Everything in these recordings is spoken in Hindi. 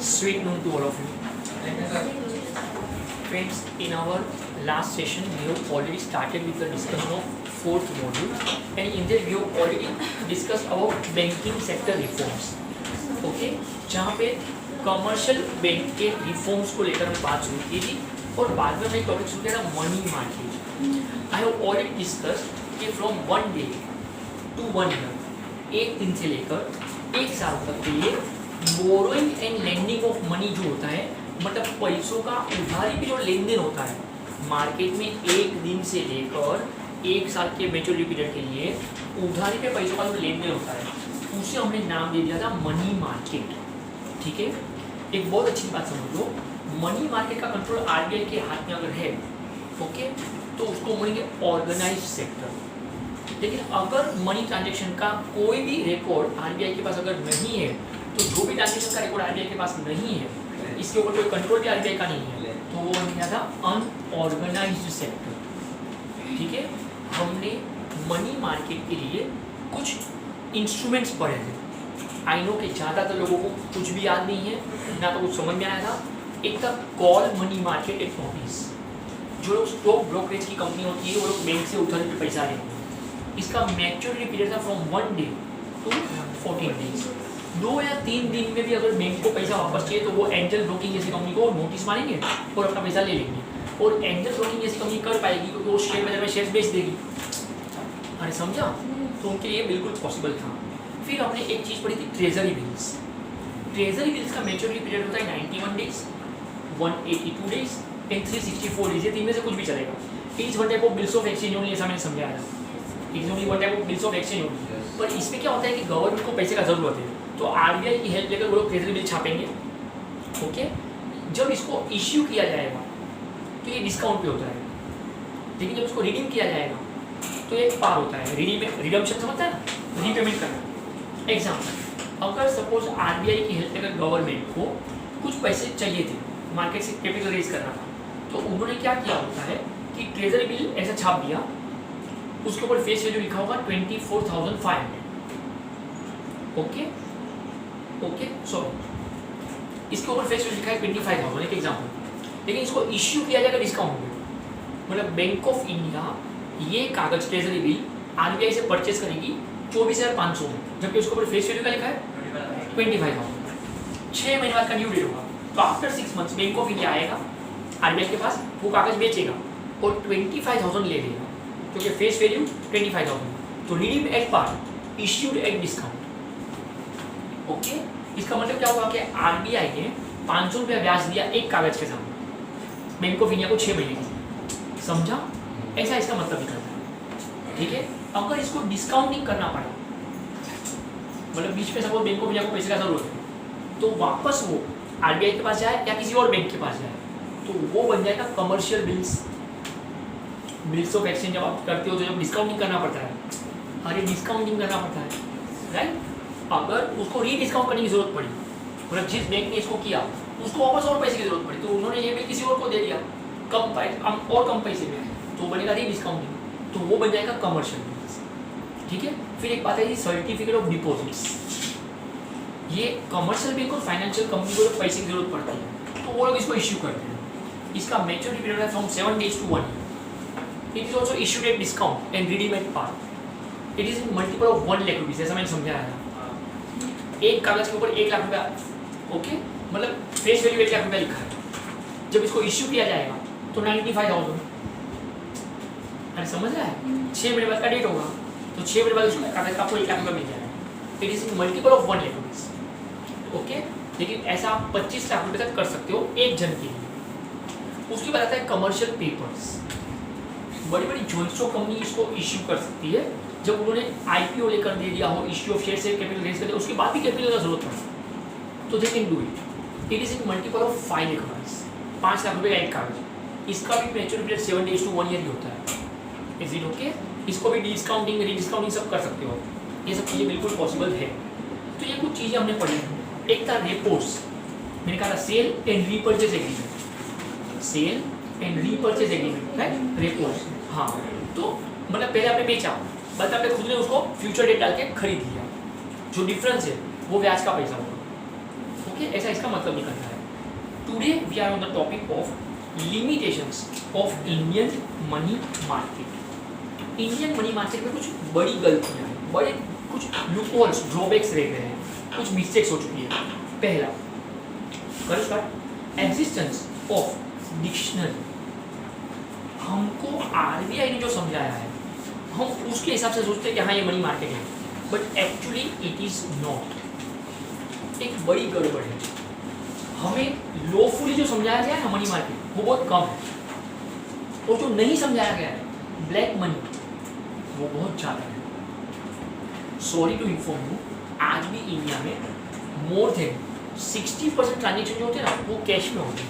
Sweet noon to all of you. Friends, in our last session, we have already started with the discussion of fourth module, and in that we have already discussed about banking sector reforms. Okay, जहाँ पे कमर्शियल बैंक के रिफॉर्म्स को लेकर हमने बात शुरू की थी और बाद में हमने टॉपिक शुरू किया था money market. I have already discuss कि फ्रॉम 1 day to 1 year, एक दिन से लेकर 1 साल तक के लिए borrowing and lending of money जो होता है, मतलब पैसों का उधारी पे जो लेन देन होता है मार्केट में, एक दिन से लेकर 1 साल के मैच्योरिटी पीरियड के लिए उधारी पे पैसों का जो लेन देन होता है उसे हमने नाम दे दिया था मनी मार्केट. ठीक है, एक बहुत अच्छी बात समझ लो, मनी मार्केट का कंट्रोल आरबीआई के हाथ में अगर है, ओके, तो उसको बोलेंगे ऑर्गेनाइज्ड सेक्टर. लेकिन अगर मनी ट्रांजेक्शन का कोई भी रिकॉर्ड आरबीआई के पास अगर नहीं है, तो जो भी ट्रांजेक्शन का रिकॉर्ड आरबीआई के पास नहीं है, इसके ऊपर कोई कंट्रोल भी आरबीआई का नहीं है, तो वो बन गया था अनऑर्गेनाइज्ड सेक्टर. ठीक है, हमने मनी मार्केट के लिए कुछ इंस्ट्रूमेंट्स पढ़े थे. आई नो कि ज़्यादातर लोगों को कुछ भी याद नहीं है, ना तो कुछ समझ में आया था. एक था कॉल मनी मार्केट एक नोटिस. जो लोग स्टॉक ब्रोकरेज की कंपनी होती है वो लोग बैंक से उधारी पे पैसा लेते हैं. इसका मैच्योरिटी पीरियड था फ्रॉम 1 day to 14 days. 2 या 3 दिन में भी अगर बैंक को पैसा वापस चाहिए तो वो एंजल ब्रोकिंग जैसी कंपनी को नोटिस मारेंगे और अपना पैसा ले लेंगे. और एंजल ब्रोकिंग जैसी कंपनी कर पाएगी क्योंकि वो शेयर बाजार में शेयर्स बेच देगी. अरे समझा, तो उनके लिए बिल्कुल पॉसिबल था. फिर हमने एक चीज़ पढ़ी थी ट्रेजरी बिल्स. ट्रेजरी बिल्स का मैच्योरिटी पीरियड होता है 91 days, 182 days एंड 364 days. ये 3 में से कुछ भी चलेगा. It is one type of bills of exchange only, ऐसा मैंने समझाया था. It is only one type of bills of exchange only. पर इसमें क्या होता है कि गवर्नमेंट को पैसे का जरूरत है, तो आरबीआई की हेल्प लेकर वो लोग ट्रेजरी बिल छापेंगे. ओके, जब इसको इश्यू किया जाएगा तो ये डिस्काउंट पे होता है, लेकिन जब इसको रिडीम किया जाएगा तो ये पार होता है. रिडम्पशन समझता है ना, रीपेमेंट करना. एग्जाम्पल, अगर सपोज आरबीआई की हेल्प लेकर गवर्नमेंट को कुछ पैसे चाहिए थे, मार्केट से कैपिटल रेज करना था, तो उन्होंने क्या किया होता है कि ट्रेजरी बिल ऐसा छाप दिया, उसके ऊपर फेस वैल्यू लिखा होगा 24,500. ओके ओके, सॉरी, इसके ऊपर फेस वैल्यू लिखा है 25,000, एक एग्जाम्पल. लेकिन इसको इश्यू किया जाएगा डिस्काउंट में, मतलब बैंक ऑफ इंडिया ये कागज ट्रेजरी बिल आरबीआई से परचेज करेगी 24,500 में, जबकि उसके ऊपर फेस वैल्यू का लिखा है 25,000. 6 महीने बाद का ड्यू डेट होगा, तो after 6 months bank of India आएगा आरबीआई के पास, वो कागज बेचेगा और 25,000 ले लेगा क्योंकि फेस वैल्यू 25,000. तो redeem at par, issued at discount. Okay, इसका मतलब क्या होगा कि आरबीआई ने 500 रुपया ब्याज दिया एक कागज के सामने बैंक ऑफ इंडिया को 6 महीने की. समझा, ऐसा इसका मतलब निकलता है. ठीक है, अगर इसको डिस्काउंटिंग करना पड़ा, मतलब बीच में सपोज बैंक ऑफ इंडिया को पैसे का जरूरत है, तो वापस वो आरबीआई के पास जाए या किसी और बैंक के पास जाए, तो वो बन जाएगा commercial bills. Bills of exchange जब आप करते हो तो जब डिस्काउंटिंग करना पड़ता है, अरे डिस्काउंटिंग करना पड़ता है, राइट. अगर उसको रीडिस्काउंट करने की जरूरत पड़ी, मतलब जिस बैंक ने इसको किया उसको वापस और पैसे की जरूरत पड़ी, तो उन्होंने ये बिल किसी और को दे दिया कम पैसे में, तो बनेगा रीडिस्काउंटिंग, तो वो बन जाएगा कमर्शियल बिल्स. ठीक है, फिर एक बात है सर्टिफिकेट ऑफ डिपॉजिट्स. ये कमर्शियल बैंक और फाइनेंशियल कंपनी को पैसे की जरूरत पड़ती है, तो वो लोग इसको इश्यू करते हैं. इसका मैच्योरिटी पीरियड है from 7 days to 1 year. It is also issued at discount and redeem at par. It is in multiple of 1 lakh rupees, ऐसा मैंने समझाया था. एक कागज के ऊपर 1 लाख रुपया, ओके, मतलब फेस वैल्यू 1 लाख रुपया लिखा है. जब इसको इश्यू किया जाएगा तो 95,000. अरे समझ रहा है, 6 महीने बाद का डेट होगा, तो 6 महीने बाद उसका कागज का आपको 1 लाख रुपया मिल जाएगा. It is in multiple of 1 lakh rupees. Okay, लेकिन ऐसा आप 25 लाख रुपये तक कर सकते हो एक जन के लिए. उसके बाद आता है कमर्शियल पेपर्स. बड़ी बड़ी जॉइंट स्टॉक कंपनी इसको इश्यू कर सकती है जब उन्होंने आईपीओ लेकर दे दिया हो, इश्यू ऑफ शेयर से कैपिटल रेज कर दिया, उसके बाद भी कैपिटल का जरूरत पड़े, तो they can do it. It is in multiple of 5 lakh rupees, 5 lakh रुपये का एक कागज. इसका भी maturity period 7 days to 1 year ही होता है. Is it okay? इसको भी डिस्काउंटिंग रीडिस्काउंटिंग सब कर सकते हो, ये सब चीज़ें बिल्कुल पॉसिबल है. तो ये कुछ चीज़ें हमने पढ़ी. एक था रेपोर्ट्स, मैंने कहा था sale and repurchase agreement. Sale and repurchase agreement, right, reports. हाँ, तो मतलब पहले आपने बेचा, बट आपने खुद ने उसको फ्यूचर डेट डाल के खरीद लिया, जो डिफरेंस है वो ब्याज का पैसा होगा. ओके, ऐसा इसका मतलब निकलता है। Today we are on the topic of limitations of Indian money market. Indian money market में कुछ बड़ी गलतियां हैं, बड़े कुछ लूपहोल्स, ड्रॉबैक्स रह गए हैं, कुछ मिस्टेक्स हो चुकी है। पहला, करो स्टार्ट, एग्जिस्टेंस ऑफ डिक्शनरी। हमको आरबीआई ने जो समझाया है, हम उसके हिसाब से सोचते हैं कि हाँ ये मनी मार्केट है, but actually it is not. एक बड़ी गड़बड़ है। हमें लॉफुली जो समझाया गया है ना मनी मार्केट, वो बहुत कम है, और जो नहीं समझाया गया है ब्लैक मनी, वो बहुत ज़्यादा है। सॉरी टू इन्फॉर्म यू, आज भी इंडिया में मोर देन 60% ट्रांजेक्शन जो होते हैं ना, वो कैश में होते हैं।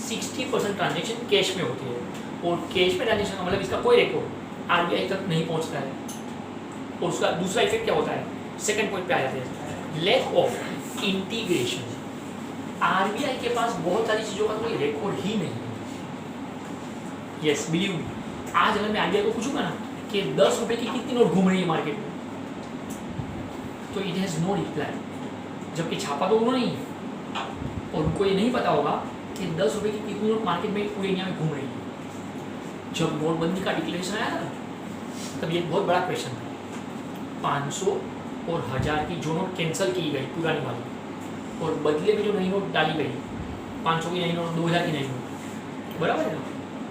60% ट्रांजेक्शन कैश में होती है, और कैश में ट्रांजेक्शन का मतलब इसका कोई रिकॉर्ड आरबीआई तक नहीं पहुंचता है। और उसका दूसरा इफेक्ट क्या होता है, सेकंड पॉइंट पे आ जाते हैं, लैक ऑफ इंटीग्रेशन। आरबीआई के पास बहुत सारी चीज़ों का कोई रिकॉर्ड ही नहीं है। यस, बिलीव मी, आज अगर मैं आरबीआई को पूछूंगा ना कि 10 रुपए की कितनी नोट घूम रही है मार्केट में, तो इट हैज़ नो रिप्लाई, जबकि छापा तो उन्होंने ही है, और उनको ये नहीं पता होगा कि 10 रुपए की कितनी नोट मार्केट में पूरे इंडिया में घूम रही है। जब नोटबंदी का डिक्लेरेशन आया था, तब ये बहुत बड़ा क्वेश्चन था। 500 और 1000 की जो नोट कैंसिल की गई पुरानी वाली, और बदले में जो नई नोट डाली गई, 500 की नई नोट, 2000 की नई नोट, बराबर है ना।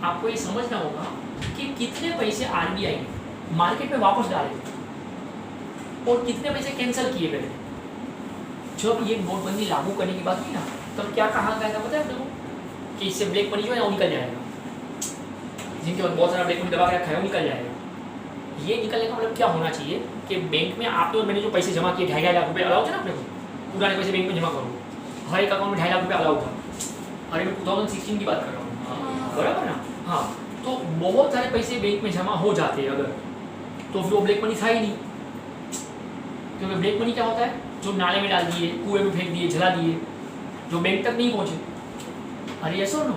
आपको ये समझना होगा कि कितने पैसे आरबीआई ने मार्केट में वापस डाले और कितने पैसे कैंसिल किए गए। जब ये नोटबंदी लागू करने की बात हुई ना, तब क्या कहा गया था पता है आप लोगों को, कि इससे ब्लैक मनी जो है वो निकल जाएगा, जिनके पास बहुत सारा ब्लैक मनी दबा के रखा है वो निकल जाएगा। ये निकलने का मतलब क्या होना चाहिए कि बैंक में आपने और मैंने जो पैसे जमा किए 2.5 लाख रुपये अलाउ थे ना अपने को, पुराने पैसे बैंक में जमा करो, हर एक अकाउंट में 2.5 लाख रुपये अलाउ था। अरे मैं 2016 की बात कर रहा हूँ, बराबर ना। हाँ, तो बहुत सारे पैसे बैंक में जमा हो जाते हैं अगर, तो फिर वो ब्लैक मनी था ही नहीं। क्योंकि ब्लैक मनी क्या होता है, जो नाले में डाल दिए, कुएं में फेंक दिए, जला दिए, जो बैंक तक नहीं पहुँचे। अरे ऐसा नो।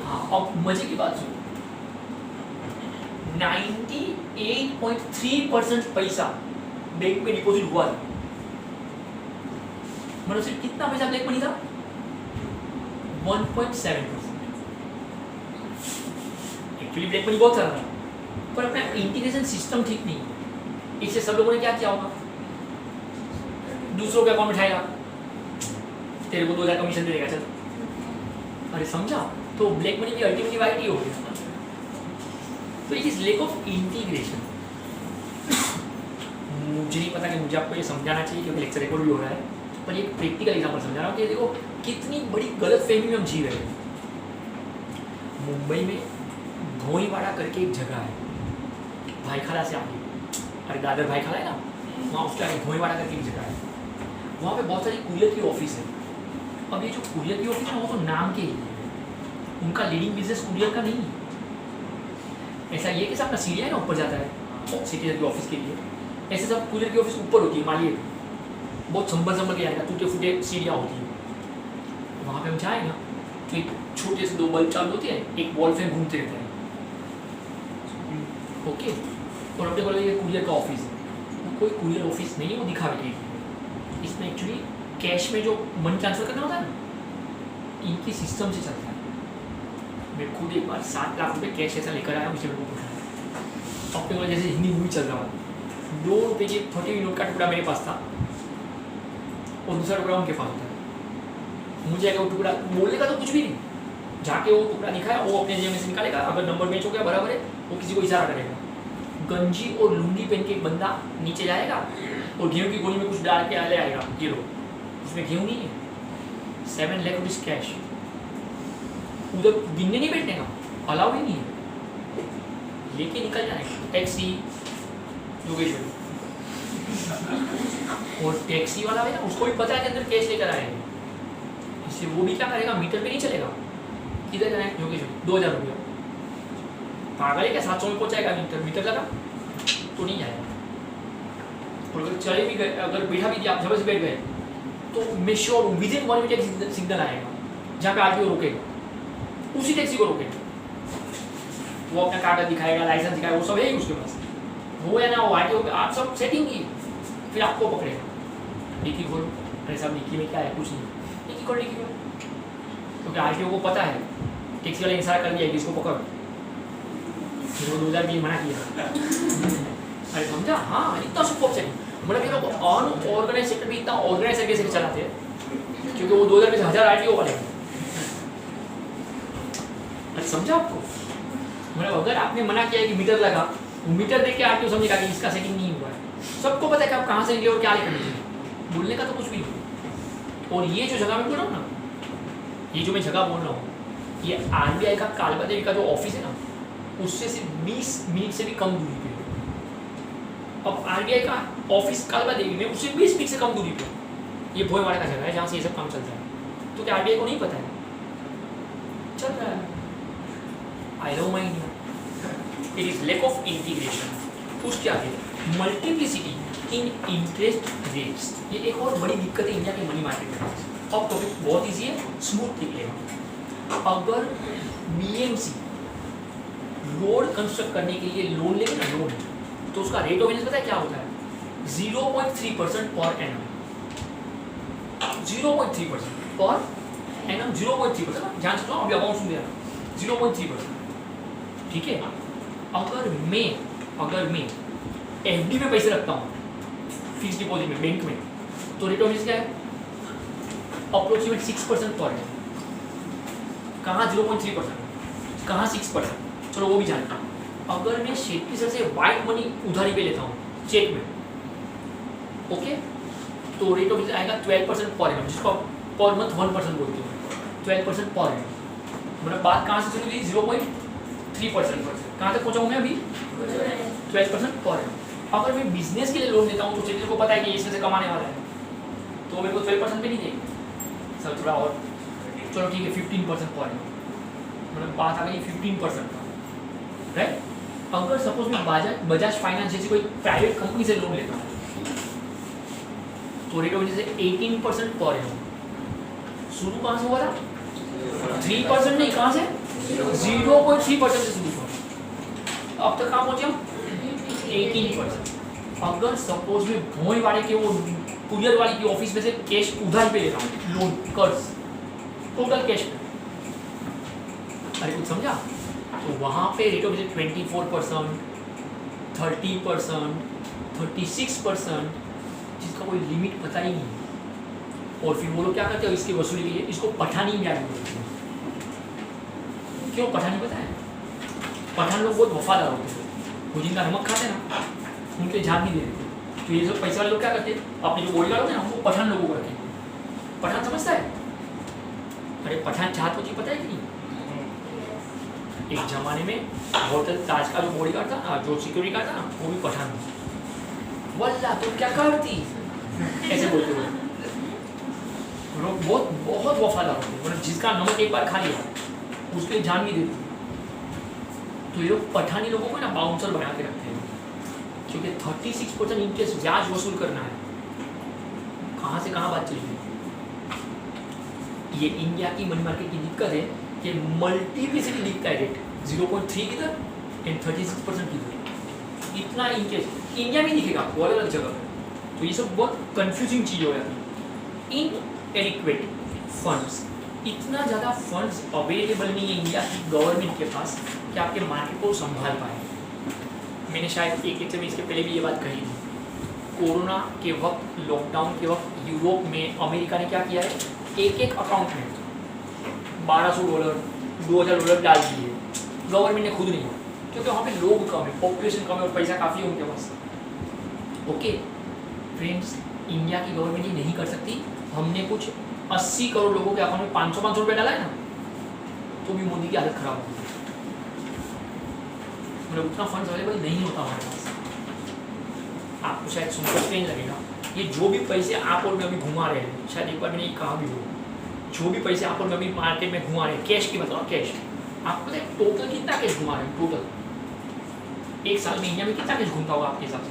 हाँ, अब मजे की बात सुनो, 98.3% पैसा बैंक में डिपॉजिट हुआ था। मतलब सिर्फ कितना पैसा ब्लैक मनी था, 1.7%। एक्चुअली ब्लैक मनी बहुत सारा था, पर अपना इंटीग्रेशन सिस्टम ठीक नहीं है। इससे सब लोगों ने क्या किया होगा, दूसरों के अकाउंट में उठाएगा, तेरे को 2000 कमीशन दे देगा, चल। अरे समझा, तो ब्लैक मनी की अल्टीमेटली वाइट ही हो गया। तो it is lack of integration. मुझे नहीं पता कि मुझे आपको ये समझाना चाहिए क्योंकि लेक्चर रिकॉर्ड भी हो रहा है, पर ये प्रैक्टिकल एग्जाम्पल समझा रहा हूँ कि देखो कितनी बड़ी गलत फहमी में हम जी रहे हैं। मुंबई में भोईवाड़ा करके एक जगह है, भाईखाला से आगे, अरे दादर भाईखाला है ना, वहाँ उसके आगे भोईवाड़ा करके एक जगह है। वहाँ पे बहुत सारी कुरियर की ऑफिस है। अब ये जो कुरियर की ऑफिस है वो तो नाम के ही है, उनका लीडिंग बिजनेस कुरियर का नहीं है। ऐसा ये कि अपना सीढ़ियाँ ना ऊपर जाता है सिटीजन की ऑफिस के लिए, ऐसे सब कुरियर की ऑफिस ऊपर होती है, मालिए बहुत संभल के आएगा, टूटे फूटे सीढ़ियाँ होती है। वहाँ पे हम जाए ना तो एक छोटे से 2 बल्ब चालू होते हैं, एक वॉल फैन घूमते रहते हैं, ओके। और अपने बोले ये कुरियर का ऑफिस है, वो कोई कुरियर ऑफिस नहीं है, वो दिखावे के लिए। इसमें एक्चुअली कैश में जो मनी ट्रांसफर करना होता है ना, इनकी सिस्टम से चलता है। मैं खुद एक बार 7 लाख रुपए कैश ऐसा लेकर आया, मुझे लोगों को अपने को जैसे हिंदी मूवी चल रहा था, 2 रुपये के 30 नोट का टुकड़ा मेरे पास था और दूसरा टुकड़ा उनके पास था। मुझे अगर वो टुकड़ा बोलने का तो कुछ भी नहीं, जाके वो टुकड़ा दिखाया, वो अपने जेब में से निकालेगा, अगर नंबर मैच हो गया बराबर है, वो किसी को इशारा करेगा। गंजी और लुंगी पहन के एक बंदा नीचे जाएगा और गेहूँ की गोली में कुछ डाल के ले आएगा, ये लो, उसमें गेहूँ नहीं है, 7 लाख रुपीज़ कैश। उधर गिनने नहीं बैठने का, अलाउ ही नहीं है, लेके निकल जाने टैक्सी योगेश्वरी। और टैक्सी वाला है ना, उसको भी पता है कि अंदर कैश लेकर आए, इसलिए वो भी क्या करेगा, मीटर पे नहीं चलेगा, किधर जाना है योगेश्वरी, 2000 रुपया। पागल है क्या, 700 में पहुँचाएगा, मीटर लगा तो नहीं जाएगा। और अगर चले भी गए, अगर बैठा भी दिया, आप जबरदस्ती बैठ गए, तो मैं श्योर हूँ विदिन 1 मिनट सिग्नल आएगा जहाँ पे आरटीओ रोकेगा, उसी टैक्सी को रोकेगा। वो अपना कागज दिखाएगा, लाइसेंस दिखाएगा, वो सब है ही उसके पास, वो है ना, वो आरटीओ पे आप सब सेटिंग की, फिर आपको पकड़ेगा। डिक्की खोलो, अरे साहब निकी में क्या है, कुछ नहीं, निकी कर निकी करो, क्योंकि आरटीओ को पता है टैक्सी वाला इशारा कर दिया कि इसको पकड़, इसको 2020 मना किया। अरे समझा, हाँ इतना सुपर चाहिए, मतलब ये लोग अनऑर्गेनाइज सेक्टर भी इतना ऑर्गेनाइज तरीके से चलाते हैं, क्योंकि वो 2020 1000 आरटीओ वाले हैं। अरे समझा आपको, मतलब अगर आपने मना किया है कि मीटर लगा, मीटर देख के आरटीओ समझेगा कि इसका सेटिंग नहीं हुआ है, सबको पता है कि आप कहाँ से निकले और क्या लेकर निकले, बोलने का तो कुछ भी नहीं। और ये जो जगह मैं बोल रहा हूँ ना, ये जो मैं जगह बोल रहा हूँ, ये आरबीआई का कालका देवी का जो ऑफिस है ना, उससे सिर्फ 20 मिनट से भी कम दूरी पे है। अब आरबीआई का ऑफिस कालका देवी में उससे 20 मिनट से कम दूरी पे, ये भोयवाड़ा का जगह है जहाँ से ये सब काम चलता है। तो क्या आरबीआई को नहीं पता है? चल रहा है। I don't mind, it is lack of integration. उसके आगे मल्टीप्लिसिटी इन इंटरेस्ट रेट्स, ये एक और बड़ी दिक्कत है इंडिया के मनी मार्केट में। अब टॉपिक बहुत ईजी है, स्मूथ निकलेगा। अगर बीएमसी रोड कंस्ट्रक्ट करने के लिए लोन लेंगे ना, लोन, तो उसका रेट ऑफ इंटरेस्ट पता है क्या होता है? 0.3% पर एनम। 0.3% per annum, 0.3%। ध्यान से सुनो, अभी अमाउंट सुन दिया, 0.3%। ठीक है। अगर मैं एफडी में पैसे रखता हूँ, फिक्स डिपॉजिट में, बैंक में, तो रेट ऑफ इंटरेस्ट क्या है? अप्रोक्सीमेट 6% पर है। कहाँ 0.3%, कहाँ 6%? चलो वो भी जानता हूँ। अगर मैं शेट्टी सर से वाइट मनी उधारी पे लेता हूँ, चेक में, ओके, तो रेट ऑफ इंटरेस्ट आएगा 12% पर एनम, जिसको पर मंथ 1% बोलते हैं। 12% पर एनम, मतलब बात कहाँ से शुरू हुई? 0.3%। कहाँ तक पहुँचा हूँ मैं अभी? 12% पर एनम। अगर मैं बिजनेस के लिए लोन लेता हूँ, तो चेक को पता है कि इसमें से कमाने वाला है, तो मेरे को 12% पे नहीं देंगे सर, थोड़ा और, चलो ठीक है 15% पर एनम, मतलब बात आ गई 15% का, राइट। अगर सपोज मैं बजाज फाइनेंस जैसी कोई प्राइवेट कंपनी से लोन लेता हूँ, तो rate of interest 18% per annum. शुरू कहाँ से हुआ था? 3% नहीं, कहाँ से? 0.3% से शुरू हुआ। अब तक कहाँ पहुँचे हम? 18%। अगर सपोज में भोई वाले के वो कुरियर वाले की ऑफिस में से कैश उधार पे ले रहा हूँ, लोन, कर्ज, टोटल कैश पे, अरे कुछ समझा? तो वहाँ पे रेट ऑफ इंटरेस्ट 24%, 30%, 36%, जिसका कोई लिमिट पता ही नहीं। और फिर वो लोग क्या करते हैं इसकी वसूली के लिए? इसको पठानी ब्याज बोलते हैं। क्यों पठानी पता है? पठान लोग बहुत वफादार होते हैं, वो जिनका नमक खाते हैं ना, उनके जान नहीं देते। तो ये सब पैसे वाले लोग क्या करते हैं? अपने जो बॉडीगार्ड होते हैं ना, वो पठान लोगों को रखते हैं। पठान समझता है? अरे पठान चाहत होती पता है कि नहीं? एक जमाने में होटल ताज का जो बॉडीगार्ड था ना, जो सिक्योरिटी गार्ड था ना, वो भी पठान था। वल्ला तुम क्या करती, ऐसे बोलते हुए लोग बहुत बहुत वफादार होते हैं, मतलब जिसका नमक एक बार खा लिया उसके जान नहीं देते। तो ये लोग पठानी लोगों को ना बाउंसर बना के रखते हैं, क्योंकि 36% इंटरेस्ट ब्याज वसूल करना है। कहाँ से कहाँ बात चली? ये इंडिया की मनी मार्केट की दिक्कत है कि मल्टीप्लिसिटी दिखता है रेट, 0.3 किधर एंड 36% किधर। इतना इंटरेस्ट इंडिया में दिखेगा आपको अलग अलग जगह पे। तो ये सब बहुत कंफ्यूजिंग चीज़ हो जाती है। इनएडिक्वेट फंड्स, इतना ज़्यादा फंड्स अवेलेबल नहीं है इंडिया की गवर्नमेंट के पास कि आपके मार्केट को संभाल पाए। मैंने शायद एक से में इसके पहले भी ये बात कही थी। कोरोना के वक्त, लॉकडाउन के वक्त यूरोप में अमेरिका ने क्या किया है? एक अकाउंट में $1200, $2000 डाल दिए, गवर्नमेंट ने खुद नहीं, क्योंकि वहाँ पे लोग कम है, पॉपुलेशन कम है और पैसा काफ़ी है उनके पास। ओके फ्रेंड्स, इंडिया की गवर्नमेंट ये नहीं कर सकती। हमने कुछ 80 करोड़ लोगों के अकाउंट में 500 रुपये डाला है ना, तो भी मोदी की हालत खराब होगी। मतलब उतना फंड्स अवेलेबल नहीं होता हमारे पास। आपको शायद सुनकर स्ट्रेंज लगेगा, ये जो भी पैसे आप और मैं अभी घुमा रहे हैं, शायद एक बार मैंने कहा भी हो, जो भी पैसे आप और मैं अभी मार्केट में घुमा रहे हैं, कैश की मतलब कैश, आपको पता है टोटल कितना कैश घुमा रहे हैं? टोटल एक साल में इंडिया में कितना कैश घूमता होगा आपके हिसाब से?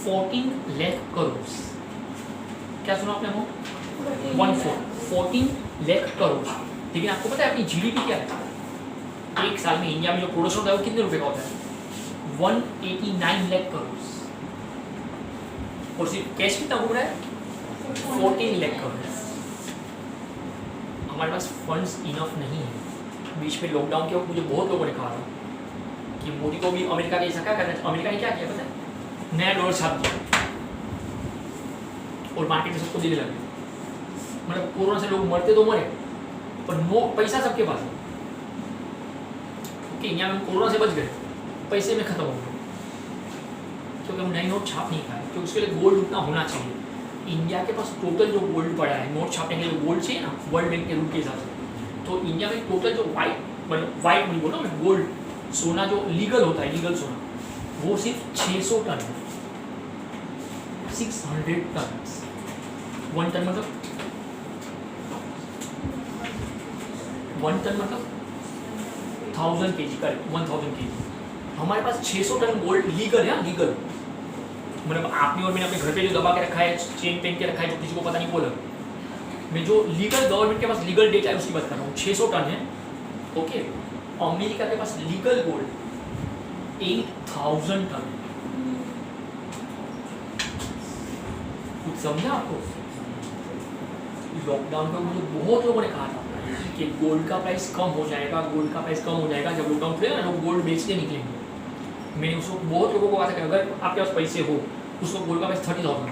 14 लाख करोड़। क्या सुना आपने? वो 14 लाख करोड़। लेकिन आपको पता है अपनी जीडीपी क्या है? एक साल में इंडिया में जो प्रोडक्शन होता है वो कितने रुपए का होता है? 189 लाख करोड़। और सिर्फ कैश कितना घूम रहा है? 14 लाख करोड़। हमारे पास फंड्स इनफ नहीं है। बीच में लॉकडाउन के वक्त मुझे बहुत लोगों ने कहा था कि मोदी को भी अमेरिका के ऐसा क्या करना चाहिए। अमेरिका ने क्या किया पता है, नया डॉलर छाप दिया और मार्केट में सबको देने लगे। मतलब कोरोना से लोग मरते तो मरे, पर नो पैसा सबके पास है। ओके, इंडिया में कोरोना से बच गए, पैसे में खत्म हो गए क्योंकि हम नए नोट छाप नहीं पाए। क्योंकि उसके लिए गोल्ड उतना होना चाहिए। इंडिया के पास टोटल जो गोल्ड पड़ा है नोट छापने के लिए, गोल्ड चाहिए ना वर्ल्ड बैंक के रूल के हिसाब से, तो इंडिया में टोटल जो वाइट, मतलब वाइट नहीं बोला मैं, गोल्ड सोना जो लीगल होता है, लीगल सोना, वो सिर्फ 600 टन है। 600 टन। 1 टन मतलब 1 टन मतलब 1000 kg का, 1000 kg। हमारे पास 600 टन गोल्ड लीगल है, लीगल। मतलब आपने और मैंने अपने घर पे जो दबा के रखा है, चेन पहन के रखा है, जो किसी को पता नहीं बोला, मैं जो लीगल गवर्नमेंट के पास लीगल डेटा है उसकी बात कर रहा हूँ। 600 टन है। ओके, अमेरिका के पास लीगल गोल्ड 8000 टन। कुछ समझा आपको? लॉकडाउन में मुझे बहुत लोगों ने कहा था कि गोल्ड का प्राइस कम हो जाएगा, गोल्ड का प्राइस कम हो जाएगा। जब लॉकडाउन खुलेगा ना, लोग गोल्ड बेचने निकलेंगे। मैंने उसको बहुत लोगों को कहा था कि अगर आपके पास पैसे हो, उसको गोल्ड का प्राइस 30,000।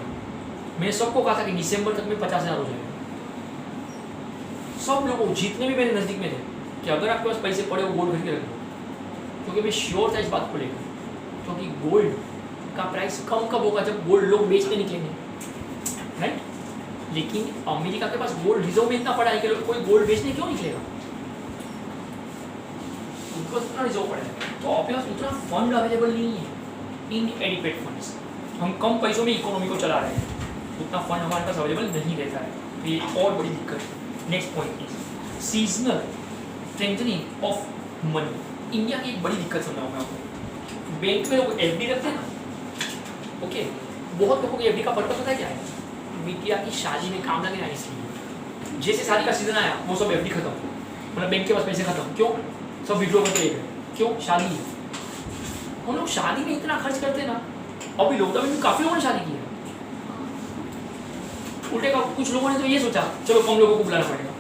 मैंने सबको कहा था कि दिसंबर तक में 50,000 हो जाएगा। सब लोगों, जितने भी मेरे नज़दीक में थे, कि अगर आपके पास पैसे पड़े हो गोल्ड खरीद के रख दो, क्योंकि मैं श्योर था इस बात को लेकर। क्योंकि गोल्ड का प्राइस कम कब होगा? जब गोल्ड लोग बेचने निकलेंगे, राइट? लेकिन अमेरिका के पास गोल्ड रिजर्व में इतना पड़ा है कि कोई गोल्ड बेचने क्यों निकलेगा? उनको इतना रिजर्व पड़ा है, तो आपके पास उतना फंड अवेलेबल नहीं है। इनएडिक्वेट फंड्स, हम कम पैसों में इकोनॉमी को चला रहे हैं, उतना फंड हमारे पास अवेलेबल नहीं रहता है। ये और बड़ी दिक्कत है। Next point is seasonal strengthening of money. India की एक बड़ी दिक्कत समझाऊंगा आपको। बैंक में लोग एफडी रखते हैं ना, ओके, बहुत लोगों की एफडी का पर्पस पता है क्या है? बिटिया की शादी में काम लगेगा इसलिए। जैसे शादी का सीजन आया वो सब एफडी खत्म, मतलब बैंक के पास पैसे खत्म। क्यों? सब विड्रॉ करके गए। क्यों? शादी है। हम लोग शादी में इतना खर्च करते हैं ना। अभी लॉकडाउन में काफी लोगों ने शादी की है। उल्टे का कुछ लोगों ने तो ये सोचा चलो कम लोगों को बुलाना पड़ेगा।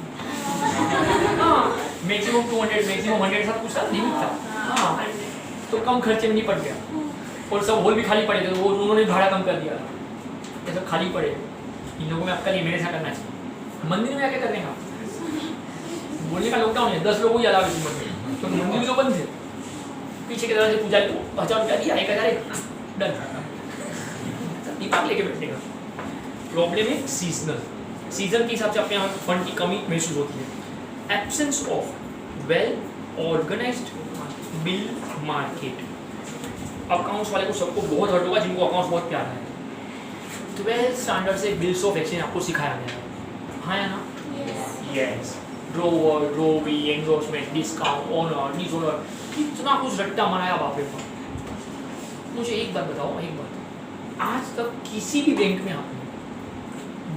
हाँ, मैक्सिमम 200, मैक्सिमम 100 सब कुछ लिमिट था। हाँ, तो कम खर्चे में नहीं पड़ गया। और सब हॉल भी खाली पड़े थे, वो उन्होंने भाड़ा कम कर दिया। ये सब खाली पड़े। इन लोगों में आपका लिए मेरे साथ करना चाहिए। मंदिर में आके करने का बोलने का लॉकडाउन है, 10 लोगों को अलाउ है मंदिर, तो मंदिर भी तो बंद थे। पीछे की तरह से पूजा को 1000 रुपया दिया, 1000 डन, दीपक लेके बैठने का। प्रॉब्लम है सीजनल। सीजन के हिसाब से अपने यहाँ फंड की कमी महसूस होती है। Absence of well organised bill market. Accounts वाले को सबको बहुत हर्ट होगा जिनको अकाउंट्स बहुत प्यारा है। 12 स्टैंडर्ड से बिल्स ऑफ एक्सचेंज आपको सिखाया गया है, हाँ या ना? Yes. Drawer, drawee, endorsement, discount, honour, dishonour, इतना कुछ रट्टा मनाया बाप रे बाप। मुझे एक बात बताओ, एक बात, आज तक किसी भी बैंक में आपने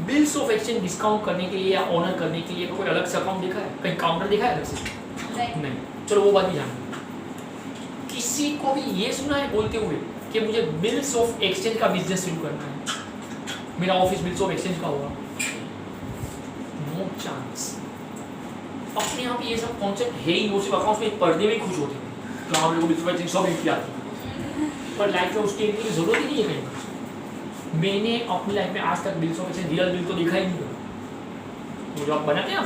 बिल्स ऑफ एक्सचेंज डिस्काउंट करने के लिए या ऑनर करने के लिए कोई अलग से अकाउंट देखा है? कहीं काउंटर देखा है अलग से? नहीं। चलो वो बात भी जानो। किसी को भी ये सुना है बोलते हुए कि मुझे बिल्स ऑफ एक्सचेंज का बिजनेस शुरू करना है, मेरा ऑफिस बिल्स ऑफ एक्सचेंज का होगा? No chance. अपने यहाँ पे ये सब कॉन्सेप्ट है ही, वो सिर्फ अकाउंट्स में पर्दे में खुश होते हैं तो हम लोग बिल्स ऑफ एक्सचेंज सब एंट्री आती है, पर लाइफ में उसकी एंट्री की जरूरत ही नहीं है कहीं। मैंने अपनी लाइफ में आज तक bills of exchange real bill तो देखा ही नहीं था। वो जो आप बनाते हैं ना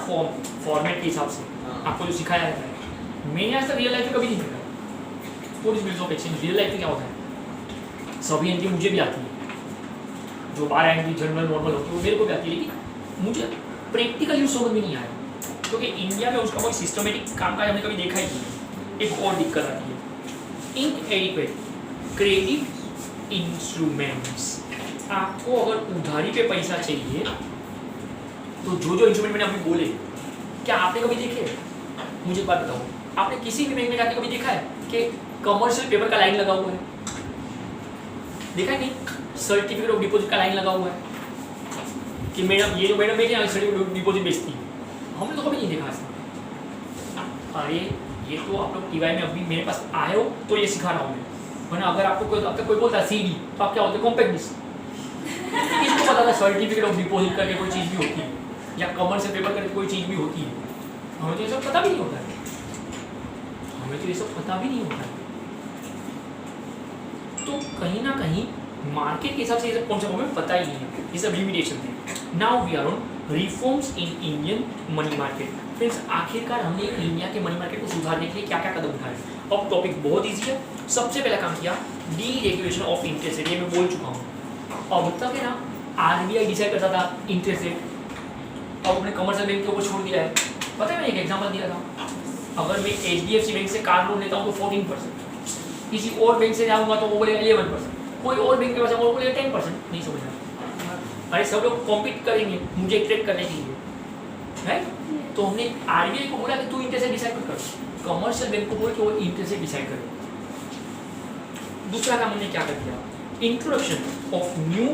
फॉर्मेट के हिसाब से आपको जो सिखाया जाता है, मैंने आज तक रियल लाइफ में कभी नहीं देखा। पूरी bills of exchange real life में क्या होता है? सभी एंट्री मुझे भी आती है, जो 12 एंट्री जनरल नॉर्मल होती है वो मेरे को भी आती है, लेकिन मुझे प्रैक्टिकल यूज समझ में नहीं आया क्योंकि इंडिया में उसका कोई सिस्टमेटिक कामकाज हमने कभी देखा ही नहीं। एक और दिक्कत आती है, इनएडिक्वेट क्रेडिट इंस्ट्रूमेंट्स। आपको अगर उधारी पे पैसा चाहिए तो जो इंस्ट्रूमेंट मैंने अभी बोले, क्या आपने कभी देखे? मुझे बात बताओ, आपने किसी भी बैंक में जाके कभी देखा है कि कमर्शियल पेपर का लाइन लगा हुआ है? देखा है नहीं? सर्टिफिकेट ऑफ डिपॉजिट का लाइन लगा हुआ है कि मैडम, ये जो मैडम बेटी सर्टिफिकेट ऑफ डिपॉजिट बेचती है, हमने तो कभी नहीं देखा ऐसा। अरे ये तो आप लोग टीवाई में अभी मेरे पास आए हो तो ये सिखा रहा हूँ मैं, वरना अगर आपको कोई अब तक कोई बोलता है सीडी तो आप क्या होते? Compact disc. किसको पता था सर्टिफिकेट ऑफ डिपॉजिट करके कोई चीज़ भी होती है या कमर्शियल पेपर करके कोई चीज़ भी होती है? हमें तो ये सब पता भी नहीं होता है, हमें तो ये सब पता भी नहीं होता है। तो कहीं ना कहीं मार्केट के हिसाब से ये सब कॉन्सेप्ट हमें पता ही नहीं है, ये सब लिमिटेशन थे। Now we are on reforms in Indian money market. Friends, आखिरकार हमने इंडिया के मनी मार्केट को सुधारने के लिए क्या क्या कदम उठाए? अब टॉपिक बहुत ईजी है। सबसे पहला काम किया D regulation of interest rate, ये मैं बोल चुका हूँ। अब तक है ना आरबीआई डिसाइड करता था इंटरेस्ट रेट, अब अपने कमर्शियल बैंक के ऊपर छोड़ दिया है। पता है, मैं एक एग्जांपल दिया था, अगर मैं HDFC बैंक से कार लोन लेता हूँ तो 14%, किसी और बैंक से जाऊँगा तो वो बोलेगा 11%, कोई और बैंक के पास वो बोलेगा 10%। नहीं समझ रहा? अरे सब लोग कॉम्पीट करेंगे मुझे ट्रेड करने के लिए, राइट? तो हमने आरबीआई को बोला कि तू इंटरेस्ट रेट डिसाइड कर, कमर्शियल बैंक को बोल कि वो इंटरेस्ट रेट डिसाइड करे। दूसरा काम हमने क्या कर दिया? Introduction of new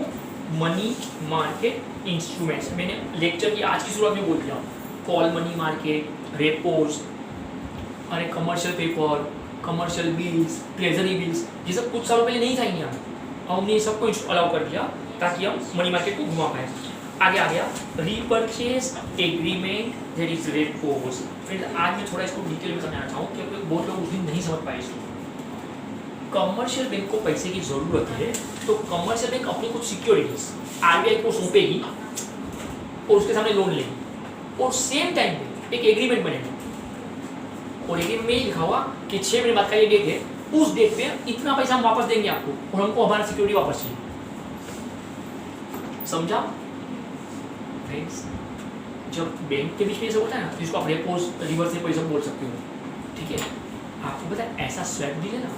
money market instruments. मैंने लेक्चर की आज की शुरुआत में बोल दिया, कॉल मनी मार्केट, रेपोज, अरे commercial paper, commercial bills, treasury bills, ये सब कुछ सालों पहले नहीं था इंडिया में। अब हमने ये सबको अलाउ कर दिया ताकि हम मनी मार्केट को घुमा पाए। आगे आ गया repurchase agreement, that is repos. Friends, आज मैं थोड़ा इसको डिटेल में समझाना चाहूँ क्योंकि बहुत लोग उस दिन नहीं समझ पाए इसको। कमर्शियल बैंक को पैसे की जरूरत है तो कमर्शियल बैंक अपनी कुछ सिक्योरिटीज आरबीआई को सौंपेगी और उसके सामने लोन लेगी, और सेम टाइम पे एक एग्रीमेंट बनेगा और एग्रीमेंट में लिखा हुआ कि 6 महीने बाद का ये डेट है, उस डेट पे इतना पैसा हम वापस देंगे आपको और हमको हमारा सिक्योरिटी वापस चाहिए। समझा फ्रेंड्स? जब बैंक के बीच में ऐसा होता है ना, तो इसको आप रेपोज, रिवर्स रेपो ये सब बोल सकते हो, ठीक है? आपको पता है ऐसा स्वैप डील है ना,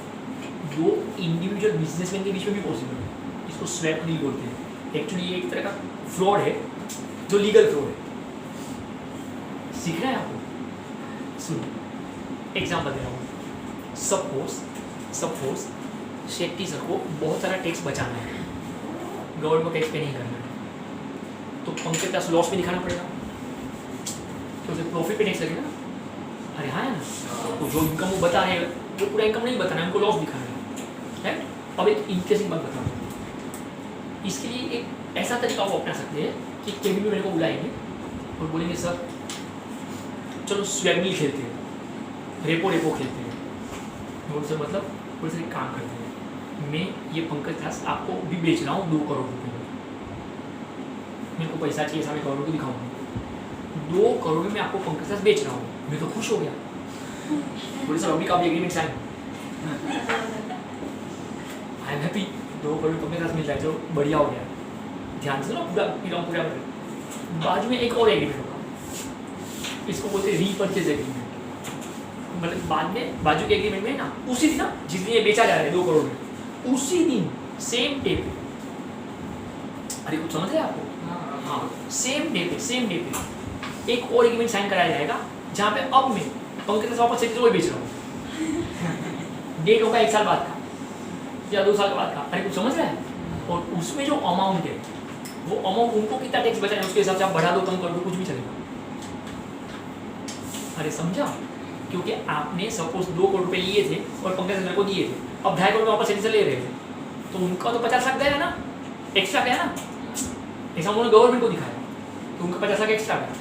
दो इंडिविजुअल बिजनेसमैन के बीच में भी पॉसिबल है, इसको स्वैप डील बोलते हैं। एक्चुअली ये एक तरह का फ्रॉड है जो लीगल फ्रॉड है। सीख रहे हैं आपको? सुनो, एग्जाम्पल दे रहा हूँ। सपोज शेट्टी सर को बहुत सारा टैक्स बचाना है, गवर्नमेंट को टैक्स पे नहीं करना है, तो पंकज दास लॉस में दिखाना पड़ेगा, तो उसे प्रॉफिट पे टैक्स लगेगा। अरे हाँ है ना, तो जो इनकम वो बता रहे हैं वो पूरा इनकम नहीं बताना है, उनको लॉस दिखाना है, राइट? अब एक इंटरेस्टिंग बात बताऊँ, इसके लिए एक ऐसा तरीका वो अपना सकते हैं कि केबी में मेरे को बुलाएंगे और बोलेंगे सर चलो स्वैप डील खेलते हैं, रेपो खेलते हैं। उनसे मतलब उनसे एक काम करते हैं, मैं ये पंकज दास आपको भी बेच रहा हूँ 2 करोड़ रुपये में, मेरे को पैसा चाहिए, सामने करोड़ को दिखाऊंगा, 2 करोड़ में मैं आपको पंकज दास बेच रहा हूँ। मैं तो खुश हो गया, बोले सर अभी का भी agreement sign, I am happy, 2 crore Pankaj Das मिल जाए, जो बढ़िया हो गया। ध्यान से ना पूरा बाजू में एक और एग्रीमेंट होगा, इसको बोलते हैं रीपर्चेज एग्रीमेंट। मतलब बाद में बाजू के एग्रीमेंट में ना उसी दिन ना जिस दिन ये बेचा जा रहा है 2 करोड़ में, उसी दिन सेम डे पे, अरे कुछ समझ रहे हैं आपको? हाँ, सेम डे पे एक और एग्रीमेंट साइन कराया जाएगा जहाँ पे अब मैं पंकज दास वापस से बेच रहा हूँ, डेट होगा 1 साल बाद का या 2 साल बाद का। अरे कुछ समझ रहे हैं? और उसमें जो अमाउंट है वो अमाउंट उनको कितना टैक्स बचा है उसके हिसाब से आप बढ़ा दो कम कर दो कुछ भी चलेगा। अरे समझा? क्योंकि आपने सपोज 2 करोड़ रुपए लिए थे और पंकज दास को दिए थे, अब 2.5 करोड़ वापस से ले रहे थे, तो उनका तो 50 लाख गया ना, एक्स्ट्रा गया ना, ऐसा उन्होंने गवर्नमेंट को दिखाया तो उनका 50 लाख एक्स्ट्रा गया,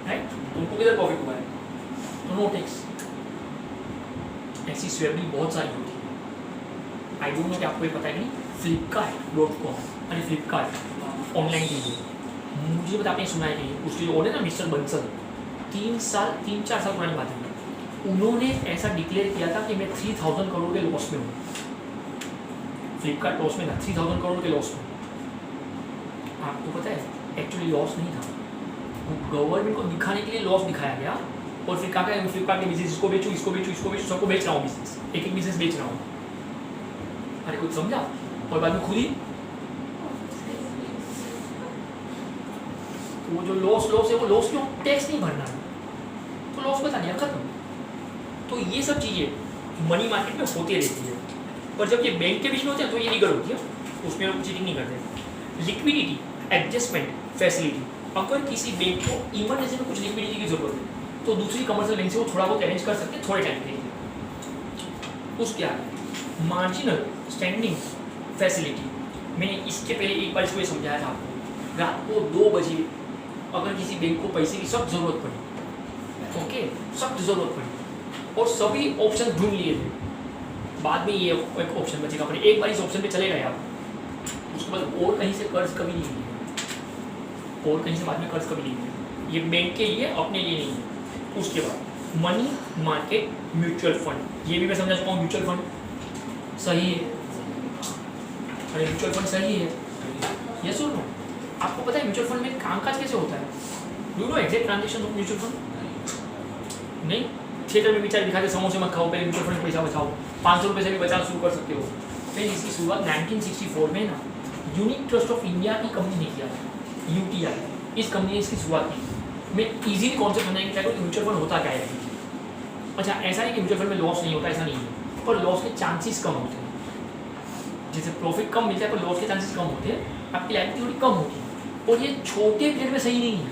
राइट? उनको किधर प्रॉफिट हुआ है? तो नो टैक्स। ऐसी स्वैप डील बहुत सारी होती है। आई डोंट नो कि आपको ये पता है कि नहीं, flipkart.com, अरे फ्लिपकार्ट ऑनलाइन के लिए मुझे पता, आपने सुना है कि उसके जो ओनर ना मिस्टर बंसल, 3-4 साल पुरानी बात है, उन्होंने ऐसा डिक्लेयर किया था कि मैं 3000 करोड़ के लॉस में हूँ। फ्लिपकार्ट लॉस में था, 3000 करोड़ के लॉस में। आपको पता है एक्चुअली लॉस नहीं था, गवर्नमेंट को दिखाने के लिए लॉस दिखाया गया और फिर कहा गया फ्लिपकार्ट के बिजनेस इसको बेचूँ, सबको बेच रहा हूँ, बिजनेस एक बिजनेस बेच रहा हूँ। अरे कुछ समझा? और बाद में खुद ही तो वो जो लॉस है वो लॉस क्यों? टैक्स नहीं भरना है तो लॉस बता दिया, खत्म। तो ये सब चीज़ें मनी मार्केट में होती रहती है, पर जब ये बैंक के बीच में होते हैं तो ये लीगल होती है, उसमें लोग चीटिंग नहीं करते। लिक्विडिटी एडजस्टमेंट फैसिलिटी, अगर किसी बैंक को इमरजेंसी में कुछ लिक्विडिटी की जरूरत है तो दूसरी कमर्शियल बैंक से वो थोड़ा बहुत अरेंज कर सकते हैं थोड़े टाइम के लिए। उसके आगे मार्जिनल स्टैंडिंग फैसिलिटी, मैंने इसके पहले एक बार इसको ये समझाया था आपको। रात को 2 बजे अगर किसी बैंक को पैसे की सख्त ज़रूरत पड़ी, ओके, सख्त ज़रूरत पड़ी और सभी ऑप्शन ढूंढ लिए थे, बाद में ये एक ऑप्शन बचेगा, पर एक बार इस ऑप्शन पे चले गए आप, उसके बाद और कहीं से कर्ज कभी नहीं लिया, और कहीं से बाद में कर्ज कभी नहीं लिया। ये बैंक के लिए, अपने लिए नहीं है। उसके बाद मनी मार्केट म्यूचुअल फंड, ये भी मैं समझा चुका हूँ। म्यूचुअल फंड सही है, अरे म्यूचुअल फंड सही है, ये सुन लो। आपको पता है म्यूचुअल फंड में कामकाज कैसे होता है? Do no exact transaction of mutual fund? नहीं, थिएटर में विचार दिखाते समोसे मत खाओ, पहले म्यूचुअल फंड पैसा बचाओ, 500 रुपये से भी बचाना शुरू कर सकते हो। फिर इसकी शुरुआत 1964 में ना यूनिट ट्रस्ट ऑफ इंडिया की कंपनी ने किया था, UTI, इस कंपनी ने इसकी शुरुआत की। मैं इजीली कॉन्सेप्ट समझाने की ट्राई करूँ म्यूचुअल फंड होता क्या है। अच्छा, ऐसा नहीं कि म्यूचुअल फंड में लॉस नहीं होता, ऐसा नहीं है, पर लॉस के चांसेस कम होते हैं। जैसे प्रॉफिट कम मिलता है पर लॉस के चांसेस कम होते हैं, आपकी लाइफ थोड़ी कम होती है। और ये छोटे पीरियड में सही नहीं है।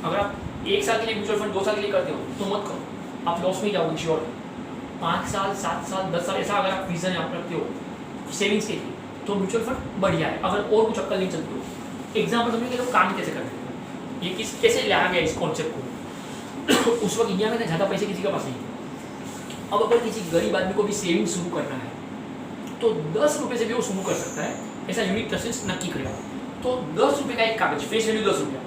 अगर आप 1 साल के लिए म्यूचुअल फंड 2 साल के लिए करते हो तो मत करो, आप लॉस में जाओगे श्योर। 5 साल 7 साल 10 साल ऐसा अगर आप विजन आप रखते हो सेविंग्स के लिए तो म्यूचुअल फंड बढ़िया है। अगर और कुछ अक्कल नहीं चलती हो, एग्जाम्पल समझिए कि लोग काम कैसे करते हैं, ये कैसे लाया गया इस कॉन्सेप्ट को। उस वक्त इंडिया में ना ज़्यादा पैसे किसी के पास नहीं है। अब अगर किसी गरीब आदमी को भी सेविंग शुरू करना है तो 10 रुपये से भी वो शुरू कर सकता है, ऐसा यूनिट ट्रस्ट नक्की करेगा। तो 10 रुपये का एक कागज, फेस वैल्यू 10 रुपया,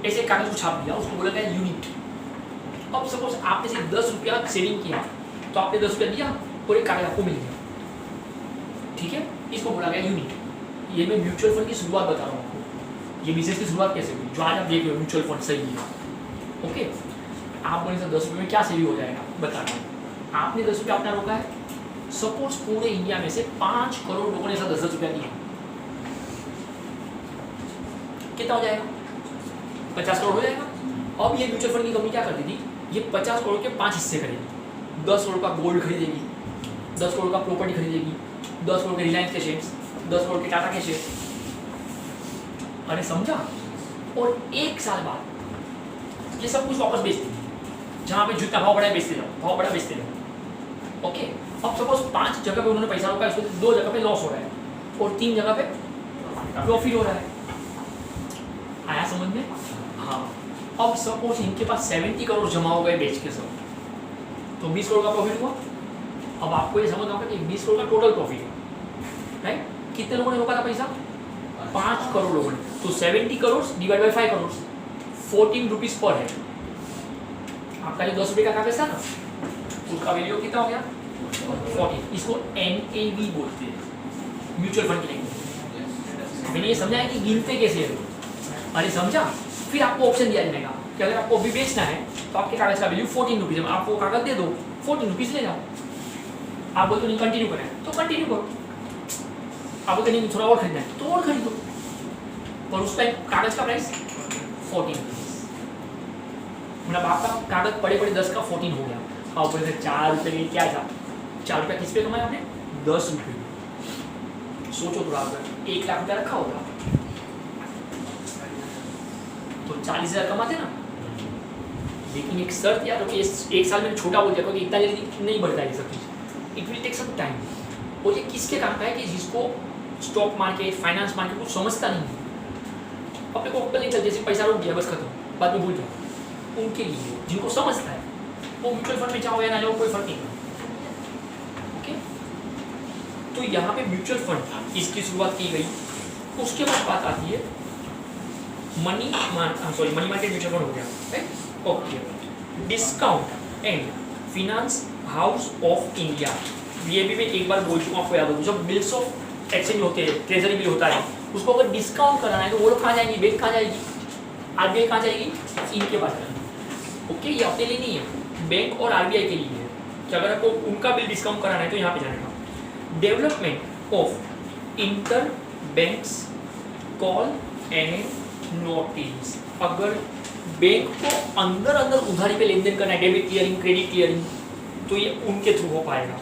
ऐसे कागज को छाप दिया, उसको बोला गया यूनिट। अब सपोज आपने सिर्फ 10 रुपया सेविंग किया तो आपने 10 रुपया दिया और एक कागज आपको मिल गया, ठीक है, इसको बोला गया यूनिट। ये मैं म्यूचुअल फंड की शुरुआत बता रहा हूँ आपको, ये बिजनेस की शुरुआत कैसे हुई, जो आज आप देख रहे हो म्यूचुअल फंड सही है। ओके, आप बोले सर 10 रुपये में क्या सेविंग हो जाएगा, बता रहा हूँ। आपने 10 रुपया अपना रोका है, सपोज पूरे इंडिया में से 5 करोड़ लोगों ने ऐसा 10-10 रुपया दिया, कितना हो जाएगा? 50 करोड़ हो जाएगा। अब ये म्यूचुअल फंड की कंपनी क्या करती थी, ये 50 करोड़ के 5 हिस्से करेगी। 10 करोड़ का गोल्ड खरीदेगी, 10 करोड़ का प्रॉपर्टी खरीदेगी, 10 करोड़ के रिलायंस के शेयर्स, 10 करोड़ के टाटा के शेयर। अरे समझा? और 1 साल बाद ये सब कुछ वापस बेचती थी, जहाँ पे जितना भाव बढ़ा बेचते जाओ, भाव बढ़ा बेचते जाओ। ओके, अब सपोज 5 जगह पे उन्होंने पैसा रोका, इसको 2 जगह पे लॉस हो रहा है और 3 जगह पे प्रॉफिट हो रहा है। आया समझ में? हाँ। अब सपोज इनके पास 70 करोड़ जमा हो गए बेच के सब, तो 20 करोड़ का प्रॉफिट हुआ। अब आपको ये समझना होगा कि 20 करोड़ का टोटल प्रॉफिट है, राइट? कितने लोगों ने रोका था पैसा? 5 करोड़ लोगों ने। तो 70 crore divide by 5 crore, 14 rupees per है। आपका जो 10 रुपये का कागज था ना, उसका वैल्यू कितना हो गया? 14। इसको NAV बोलते हैं म्यूचुअल फंड की लैंग्वेज। मैंने ये समझा है कि गिनते कैसे है। अरे समझा? फिर आपको ऑप्शन दिया जाएगा कि अगर आपको अभी बेचना है तो आपके कागज का वैल्यू 14 रुपीज़ है, आपको कागज दे दो, 14 रुपीज़ ले जाओ। आप बोलते नहीं कंटिन्यू करें तो कंटिन्यू करो, आप बोलते नहीं थोड़ा और खरीदना है तो और खरीदो, और उस टाइम कागज का प्राइस 14 रुपीज़। मतलब आपका कागज पड़े पड़े 10 का 14 हो गया। आप बोलते 4 रुपये के क्या था? 4 रुपया किस पे कमाया आपने? 10 रुपये। सोचो थोड़ा, अगर 1 लाख रुपया रखा होगा तो 40,000 कमाते ना। लेकिन एक शर्त यार, कि 1 साल में छोटा हो जाएगा कि इतना जल्दी नहीं बढ़ता है सब चीज़, it will take some time. और ये किसके काम का है कि जिसको स्टॉक मार्केट, फाइनेंस मार्केट कुछ समझता नहीं है, अपने को अक्ल नहीं चलती, जैसे पैसा रोक दिया बस खत्म, बाद में भूल जाओ। उनके लिए जिनको समझता है वो म्यूचुअल फंड में जाओ या ना जाओ कोई फर्क नहीं पड़ता। ओके, तो यहाँ पे म्यूचुअल फंड इसकी शुरुआत की गई। उसके बाद बात आती है मनी मार्केट म्यूचुअल फंड हो गया, right? Okay, discount and finance house of India, ये भी मैं एक बार बोल चुका हूँ, आपको याद होगा। जब बिल्स ऑफ एक्सचेंज होते हैं, ट्रेजरी बिल होता है, उसको अगर डिस्काउंट कराना है तो वो लोग कहाँ जाएंगे? बैंक कहाँ जाएगी? RBI कहाँ जाएगी? इनके पास जाएगी। ओके, ये अपने लिए नहीं है, बैंक और RBI के लिए है कि अगर आपको उनका बिल डिस्काउंट कराना है तो यहाँ पे जाने का। Development of inter banks call and notice, अगर बैंक को अंदर अंदर उधारी पे लेन देन करना है, डेबिट क्लियरिंग, क्रेडिट क्लियरिंग, तो ये उनके थ्रू हो पाएगा।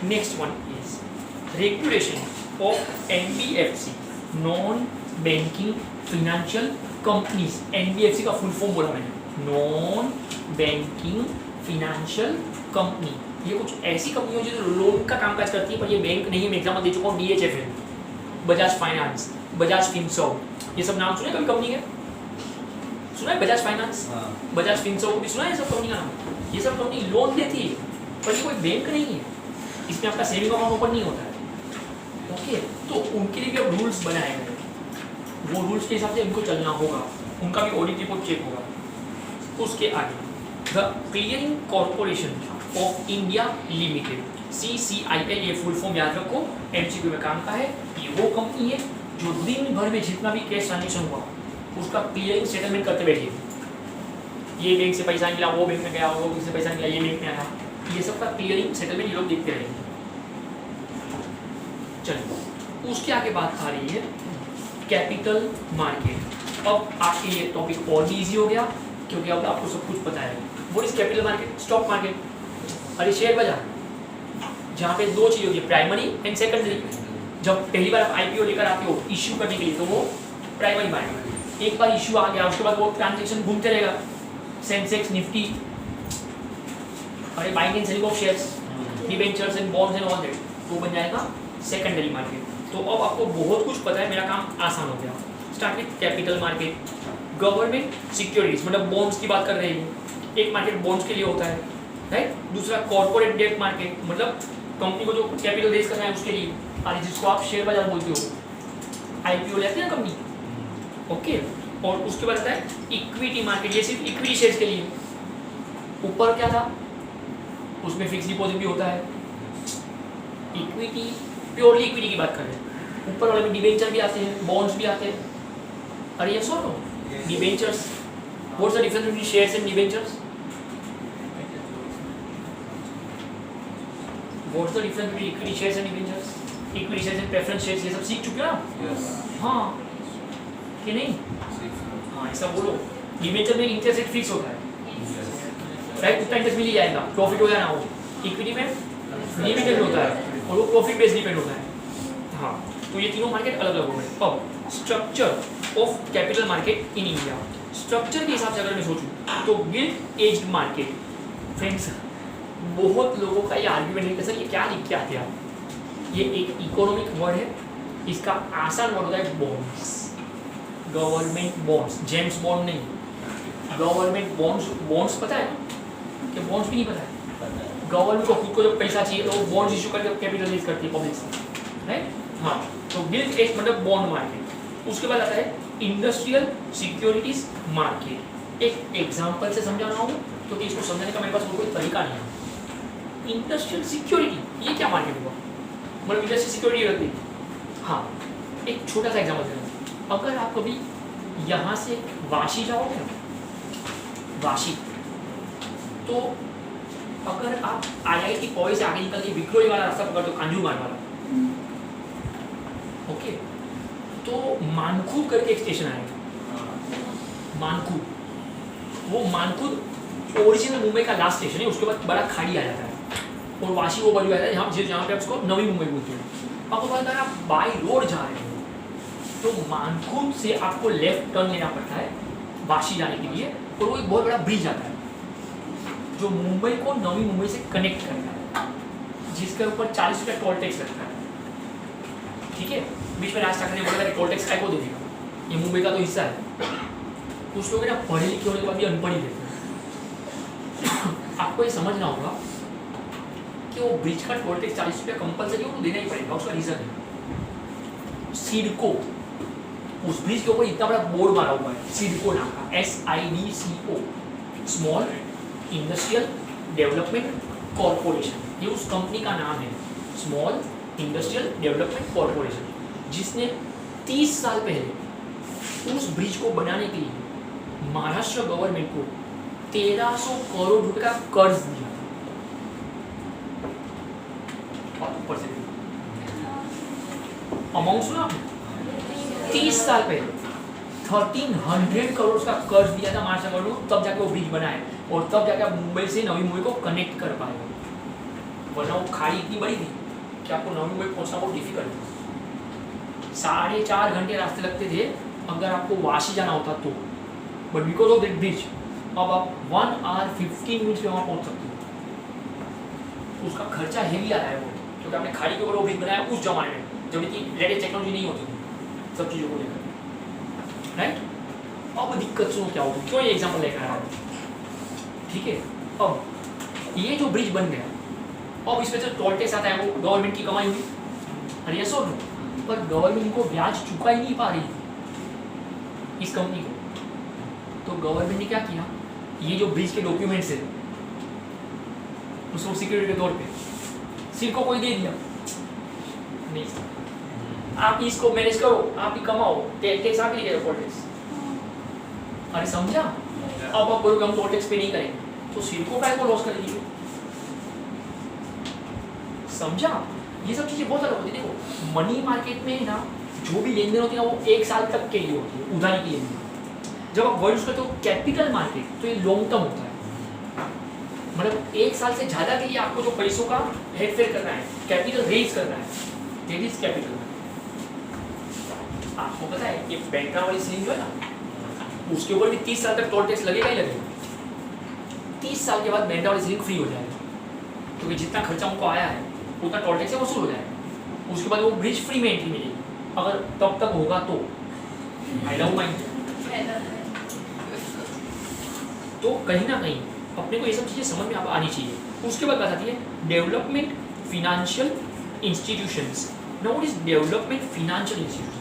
Next one is regulation of NBFC, non banking financial companies. NBFC का फुल फॉर्म बोला मैंने, नॉन बैंकिंग फिनेंशियल कंपनी। ये कुछ ऐसी कंपनी हो जो लोन का कामकाज करती है, पर ये बैंक नहीं है। मैं एग्जाम्पल दे चुका हूँ, DHFL, Bajaj finance, Bajaj Finserv, ये सब नाम सुने कभी कंपनी के? सुना है बजाज फाइनेंस, बजाज फिनसर्व को भी सुना है ये सब कंपनी का नाम? ये सब कंपनी लोन देती है पर ये कोई बैंक नहीं है, इसमें आपका सेविंग अकाउंट ओपन नहीं होता है। ओके, तो उनके लिए भी अब रूल्स बनाए गए, वो रूल्स के हिसाब से इनको चलना होगा, उनका भी ऑडिट रिपोर्ट चेक होगा। उसके आगे the clearing corporation of India limited, CCIL, ये फुल फॉर्म याद रखो, MCQ में काम का है। ये वो कंपनी है जो दिन भर में जितना भी कैश ट्रांजेक्शन हुआ उसका क्लियरिंग सेटलमेंट करते बैठी है। ये बैंक से पैसा निकला, वो बैंक में गया, वो बैंक से पैसा निकला, ये बैंक में आया, ये सब का क्लियरिंग सेटलमेंट ये लोग देखते रहेंगे। चलिए, उसके आगे बात आ रही है कैपिटल मार्केट। अब आपके लिए टॉपिक और भी इजी हो गया क्योंकि अब आपको सब कुछ पता है। What is capital market? Stock market, अरे शेयर बाजार, जहाँ पे दो चीज़ होती है, प्राइमरी एंड सेकेंडरी। जब पहली बार आप IPO लेकर आते हो इश्यू करने के लिए तो वो प्राइमरी मार्केट, एक बार इश्यू आ गया उसके बाद वो ट्रांजेक्शन घूमते रहेगा, सेंसेक्स, निफ्टी, अरे buying and selling of shares, debentures and bonds and all that, वो बन जाएगा सेकेंडरी मार्केट। तो अब आपको बहुत कुछ पता है, मेरा काम आसान हो गया। Start with capital market. Government securities मतलब बॉन्ड्स की बात कर रहे हैं, एक मार्केट बॉन्ड्स के लिए होता है, राइट। दूसरा कॉर्पोरेट डेट मार्केट, मतलब कंपनी को जो कैपिटल रेज करना है उसके लिए, और जिसको आप शेयर बाजार बोलते हो, IPO लेते हैं ना कंपनी, ओके। और उसके बाद आता है इक्विटी मार्केट, ये सिर्फ इक्विटी शेयर्स के लिए। ऊपर क्या था, उसमें फिक्स डिपॉजिट भी होता है, इक्विटी, प्योरली इक्विटी की बात कर रहे हैं। ऊपर वाले में डिबेंचर भी आते हैं, बॉन्ड्स भी आते हैं। अरे ये सुनो, debentures, what's the difference between shares and debentures? What's the difference between equity shares and debentures? Equity shares and preference shares, ये सब सीख चुके हो आप? हाँ कि नहीं? हाँ, ऐसा बोलो। डिबेंचर में इंटरेस्ट रेट फिक्स होता है, राइट, उतना इंटरेस्ट मिल ही जाएगा, प्रॉफिट हो या ना हो। इक्विटी में लिमिटेड होता है और वो प्रॉफिट बेस्ड डिपेंड होता है। हाँ, तो ये तीनों मार्केट अलग अलग हो गए। अब structure of capital market in India, structure के हिसाब से अगर मैं सोचूं तो गिल्ट एज्ड मार्केट। फ्रेंड्स, बहुत लोगों का ये आर्ग्यूमेंट है कि सर ये क्या लिख के आते हैं आप, ये एक इकोनॉमिक वर्ड है, इसका आसान वर्ड होता है bonds, government bonds, James bond नहीं, गवर्नमेंट बॉन्ड्स। बॉन्ड्स पता है कि बॉन्ड्स भी नहीं पता है? गवर्नमेंट को खुद को जब पैसा चाहिए तो वो बॉन्ड्स इशू करके कैपिटल रेज करती है पब्लिक से, राइट। हाँ, तो गिल्ट एज मतलब बॉन्ड मार्केट। उसके बाद आता है इंडस्ट्रियल सिक्योरिटीज मार्केट। एक एग्जांपल से समझाना हूँ क्योंकि इसको समझने का मेरे पास कोई तरीका नहीं है। इंडस्ट्रियल सिक्योरिटी, ये क्या मार्केट हुआ? मतलब इंडस्ट्रियल सिक्योरिटी रखती है। हाँ, एक छोटा सा एग्जाम्पल देना, अगर आप कभी यहाँ से वाशी जाओगे, वाशी, तो अगर आप IIT पॉइंट से आगे निकल के विक्रोली वाला रास्ता पकड़ते हो, कांजूर मार्ग वाला, ओके, तो मानखूद करके एक स्टेशन आएगा, मानखूद। वो मानखूद ओरिजिनल मुंबई का लास्ट स्टेशन है, उसके बाद बड़ा खाड़ी आ जाता है और वाशी वो बड़ी आता है जहाँ पे आप उसको नवी मुंबई बोलते हैं। अब अगर आप बाई रोड जा रहे हो तो मानखूद से आपको लेफ्ट टर्न लेना पड़ता है वाशी जाने के लिए, और वो एक बहुत बड़ा ब्रिज आता है जो मुंबई को नवी मुंबई से कनेक्ट करता है, जिसके ऊपर 40 रुपये टोल टैक्स लगता है, ठीक है। बीच में राज ठाकरे ने बोला था कि टोल टैक्स काय को देगा, ये मुंबई का तो हिस्सा है। कुछ लोग ना पढ़े लिखे होने के बाद भी अनपढ़ ही रहते हैं। आपको ये समझना होगा कि वो ब्रिज का टोल टैक्स 40 रुपये कंपल्सरी हो तो देना ही पड़ेगा, उसका रीजन है सिडको, उस ब्रिज के ऊपर इतना बड़ा बोर्ड मारा हुआ है सिडको नाम का, SIDCO, small industrial development corporation. ये उस कंपनी का नाम है, स्मॉल इंडस्ट्रियल डेवलपमेंट कॉर्पोरेशन, जिसने 30 साल पहले उस ब्रिज को बनाने के लिए महाराष्ट्र गवर्नमेंट को 1300 करोड़ रुपए का कर्ज दिया था। ऊपर से अमाउंट सुना आपने? 30 साल पहले 1300 करोड़ का कर्ज दिया था महाराष्ट्र गवर्नमेंट को, तब जाके वो ब्रिज बना है और तब जाके आप मुंबई से नवी मुंबई को कनेक्ट कर पाएंगे, वरना वो खाड़ी इतनी बड़ी थी कि आपको नवी मुंबई पहुंचना बहुत डिफिकल्ट था। 4.5 घंटे रास्ते लगते थे अगर आपको वाशी जाना होता तो, but because of that bridge अब आप 1 आवर 15 मिनट्स में वहाँ पहुँच सकते हो। उसका खर्चा हेवी आ रहा है वो, क्योंकि आपने खाड़ी के ऊपर वो ब्रिज बनाया उस जमाने में, जब इतनी लेटेस्ट टेक्नोलॉजी नहीं होती थी सब चीज़ों को लेकर, राइट। अब दिक्कत सुनो क्या होगी, क्यों ये एग्जाम्पल लेकर आया है, ठीक है। अब ये जो ब्रिज बन गया, अब इसमें जो टोल टैक्स आता है वो गवर्नमेंट की कमाई हुई, अरे ये सो पर गवर्नमेंट को ब्याज चुका ही नहीं पा रही इस कंपनी को, तो गवर्नमेंट ने क्या किया, ये जो ब्रिज के डॉक्यूमेंट्स है उसको सिक्योरिटी के तौर पे सिर्फ कोई दे दिया, नहीं आप इसको मैनेज करो, आप ही कमाओ, टैक्स आप ही दे दो, टैक्स। अरे समझा, अब आप बोलोगे हम टोल टैक्स पे नहीं करेंगे तो सिर्फ को लॉस करेंगे, समझा। ये सब चीजें बहुत अलग होती है। देखो मनी मार्केट में ना जो भी लेन देन होती है ना वो 1 साल तक के लिए होती है, उधारी के लिए। जब आप वर्ड यूज करते हो कैपिटल मार्केट तो ये लॉन्ग टर्म होता है, मतलब 1 साल से ज्यादा के लिए आपको जो पैसों का हेरफेर करना है, कैपिटल रेज करना है, दैट इज कैपिटल। आपको पता है ये बैंकरा वाली सीलिंग जो है ना उसके ऊपर भी 30 साल तक टोल टैक्स लगेगा ही लगेगा। 30 साल के बाद बैंकरा वाली सीलिंग फ्री हो जाएगा, क्योंकि जितना खर्चा उनको आया है उतना टोल टैक्स से वसूल हो जाएगा। उसके बाद वो ब्रिज फ्री में एंट्री मिलेगी, अगर तब तक होगा तो फायदा हुआ ही। तो कहीं ना कहीं अपने को ये सब चीज़ें समझ में आनी चाहिए। उसके बाद बात आती है development financial institutions. Now what is development financial institutions?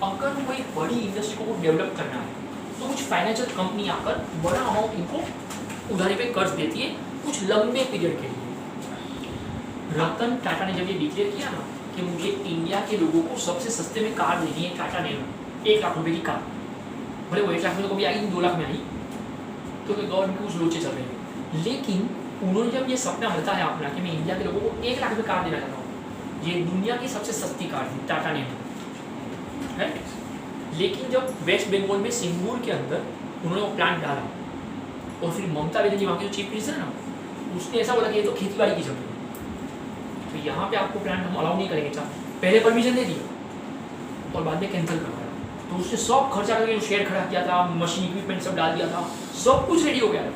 अगर कोई बड़ी इंडस्ट्री को डेवलप करना है तो कुछ फाइनेंशियल कंपनी आकर बड़ा अमाउंट इनको उधारी पे कर्ज देती है कुछ लंबे पीरियड के लिए। रतन टाटा ने जब ये डिक्लेयर किया ना कि मुझे इंडिया के लोगों को सबसे सस्ते में कार देनी है, टाटा ने 1 लाख रुपए की कार, भले वो 1 लाख में तो कभी आई 2 लाख में आई, तो गवर्नमेंट कुछ लोचे चल रहे हैं। लेकिन उन्होंने जब ये सपना बताया अपना कि मैं इंडिया के लोगों को 1 लाख में कार देना चाहता हूँ, ये दुनिया की सबसे सस्ती कार थी टाटा ने, राइट। लेकिन जब वेस्ट बंगाल में सिंगूर के अंदर उन्होंने वो प्लांट डाला और फिर ममता बनर्जी वहाँ की जो चीफ मिनिस्टर है ना उसने ऐसा बोला कि ये तो खेती बाड़ी की जमीन, तो यहाँ पे आपको प्लांट हम अलाउ नहीं करेंगे। पहले परमिशन दे दिया और बाद में कैंसिल करवाया, तो उसने सब खर्चा करके जो शेयर खड़ा किया था, मशीन इक्विपमेंट सब डाल दिया था, सब कुछ रेडी हो गया था,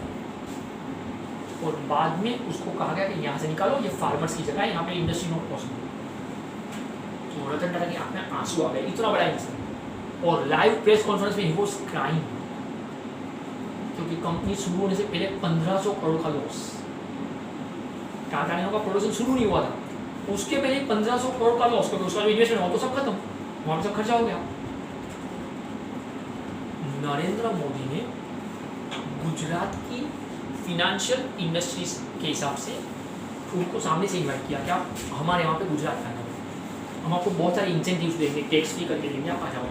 और बाद में उसको कहा गया कि यहाँ से निकालो, ये फार्मर्स की जगह है, यहाँ पे इंडस्ट्री नॉट पॉसिबल। तो रतन टाटा के आँख में आंसू आ गए, इतना बड़ा इंसान, और लाइव प्रेस कॉन्फ्रेंस में ही वो क्राइम, क्योंकि कंपनी शुरू होने से पहले 1500 करोड़ का लॉस, टाटा ने का प्रोडक्शन शुरू नहीं हुआ था उसके पहले 1500 करोड़ का लॉस, क्योंकि उसका जो इन्वेस्टमेंट हुआ तो सब खत्म, वहाँ पे सब खर्चा हो गया। नरेंद्र मोदी ने गुजरात की फिनेंशियल इंडस्ट्रीज के हिसाब से उनको सामने से इन्वाइट किया कि आप हमारे यहाँ पे गुजरात आना, हम आपको बहुत सारे इंसेंटिव्स देंगे, टैक्स फ्री करके देंगे, आप आ जाओ।